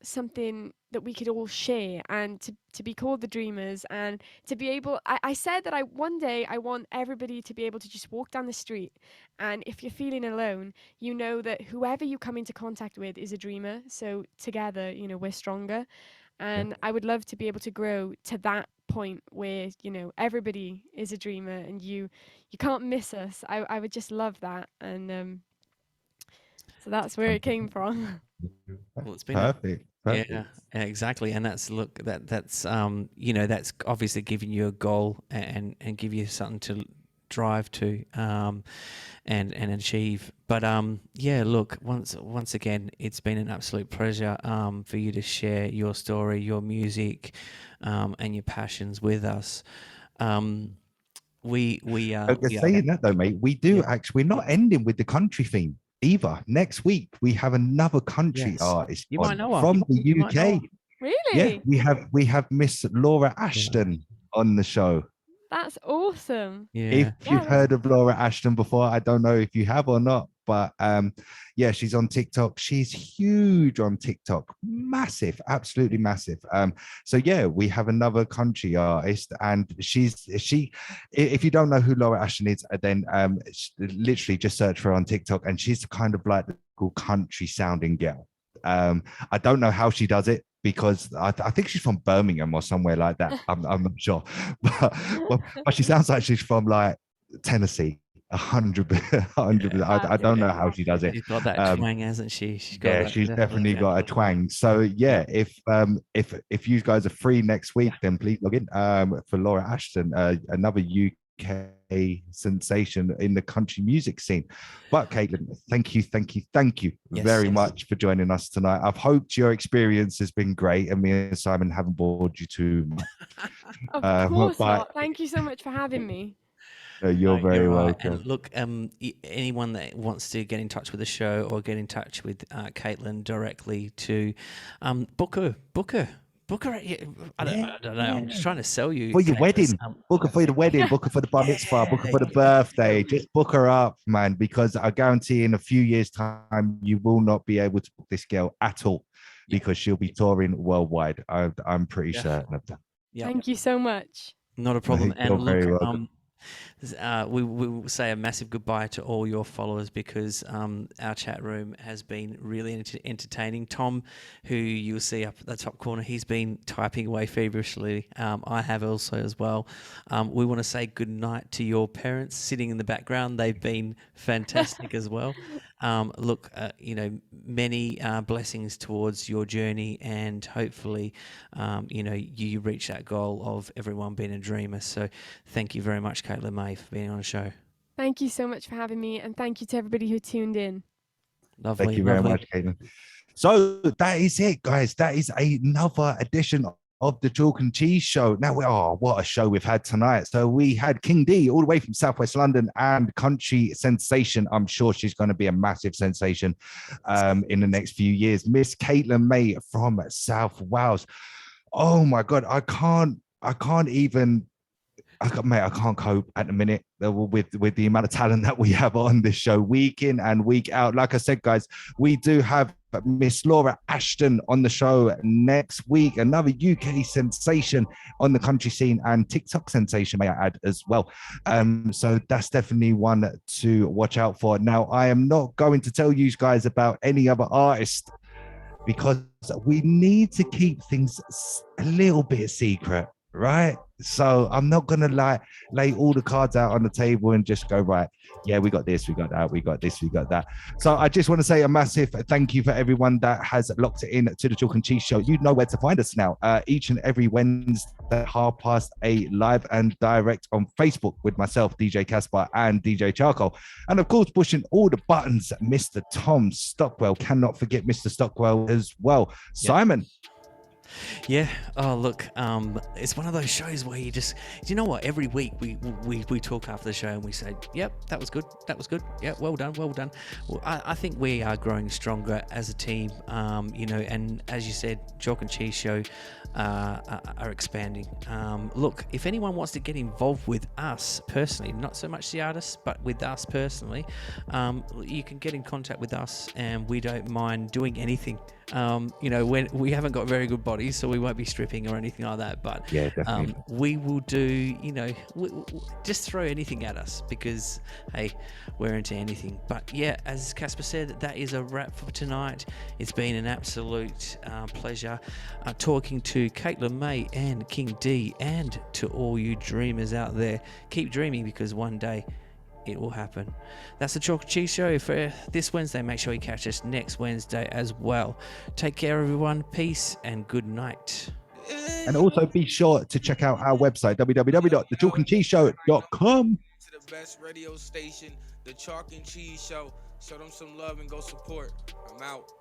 something that we could all share, and to be called the Dreamers, and to be able, I said that one day I want everybody to be able to just walk down the street, and if you're feeling alone, you know that whoever you come into contact with is a dreamer, so together, you know, we're stronger. And I would love to be able to grow to that point where, you know, everybody is a dreamer and you can't miss us. I would just love that. And so that's where it came from. Well, it's been Perfect. yeah, exactly. And that's that's you know, that's obviously giving you a goal and give you something to drive to and achieve. But yeah, look, once again, it's been an absolute pleasure for you to share your story, your music, and your passions with us. We Saying that though, mate, we do actually, we're not ending with the country theme either. Next week we have another country artist You might know her. from the You might know UK. her. Really? Yeah, we have Miss Laura Ashton on the show. That's awesome. Yeah. If you've heard of Laura Ashton before, I don't know if you have or not, but yeah, she's on TikTok. She's huge on TikTok, massive, absolutely massive. So yeah, we have another country artist, and she. If you don't know who Laura Ashton is, then literally just search for her on TikTok, and she's kind of like the cool country sounding girl. I don't know how she does it, because I think she's from Birmingham or somewhere like that. I'm not sure, but she sounds like she's from like Tennessee. 100%. I don't know how she does it. She's got that twang, hasn't she? She's got Yeah, she's definitely got a twang. So yeah, if you guys are free next week, then please log in for Laura Ashton, another UK sensation in the country music scene. But Caitlin, thank you very much for joining us tonight. I've hoped your experience has been great, and me and Simon haven't bored you too much. Of course not. Thank you so much for having me. You're very welcome. And look, anyone that wants to get in touch with the show or get in touch with Caitlin directly, to book her. I don't know. I'm just trying to sell you for your wedding. Book her for the wedding. Book her for the bar mitzvah. Book her for the birthday. Just book her up, man, because I guarantee in a few years' time you will not be able to book this girl at all, because she'll be touring worldwide. I'm pretty certain of that. Thank you so much. Not a problem. You're And very look, welcome. we will say a massive goodbye to all your followers because our chat room has been really entertaining. Tom, who you'll see up at the top corner, he's been typing away feverishly. I have also as well. We want to say good night to your parents sitting in the background. They've been fantastic as well. Look, many blessings towards your journey, and hopefully, you reach that goal of everyone being a dreamer. So thank you very much, Caitlin May, for being on the show. Thank you so much for having me, and thank you to everybody who tuned in. Lovely. Thank you very much, Caitlin. So that is it, guys. That is another edition of the Chalk and Cheese Show. Now, what a show we've had tonight. So we had King D all the way from Southwest London and country sensation. I'm sure she's going to be a massive sensation in the next few years. Miss Caitlin May from South Wales. Oh my God, I can't even. I can't cope at the minute with the amount of talent that we have on this show week in and week out. Like I said, guys, we do have Miss Laura Ashton on the show next week, another UK sensation on the country scene and TikTok sensation, may I add, as well. So that's definitely one to watch out for. Now, I am not going to tell you guys about any other artist because we need to keep things a little bit secret, right? So I'm not gonna lay all the cards out on the table and just go, right, yeah, we got this, we got that, we got this, we got that. So I just want to say a massive thank you for everyone that has locked it in to the Chalk and Cheese Show. You know where to find us now. Each and every Wednesday, 8:30 live and direct on Facebook with myself, DJ Casper, and DJ Charcoal. And of course, pushing all the buttons, Mr. Tom Stockwell. Cannot forget Mr. Stockwell as well. Yep. Simon. Yeah. Oh, look. It's one of those shows where you know what? Every week we talk after the show and we say, "Yep, that was good. That was good. Yeah, well done, well done." Well, I think we are growing stronger as a team. And as you said, Chalk and Cheese Show are expanding. Look, if anyone wants to get involved with us personally, not so much the artists, but with us personally, you can get in contact with us, and we don't mind doing anything. When we haven't got very good bodies, so we won't be stripping or anything like that, but yeah, definitely. We will do, just throw anything at us because, hey, we're into anything. But yeah, as Casper said, that is a wrap for tonight. It's been an absolute pleasure talking to Caitlin May and King D, and to all you dreamers out there. Keep dreaming, because one day it will happen. That's the Chalk and Cheese Show for this Wednesday. Make sure you catch us next Wednesday as well. Take care, everyone. Peace and good night. And also be sure to check out our website, www.thechalkandcheeseshow.com. To the best radio station, the Chalk and Cheese Show. Show them some love and go support. I'm out.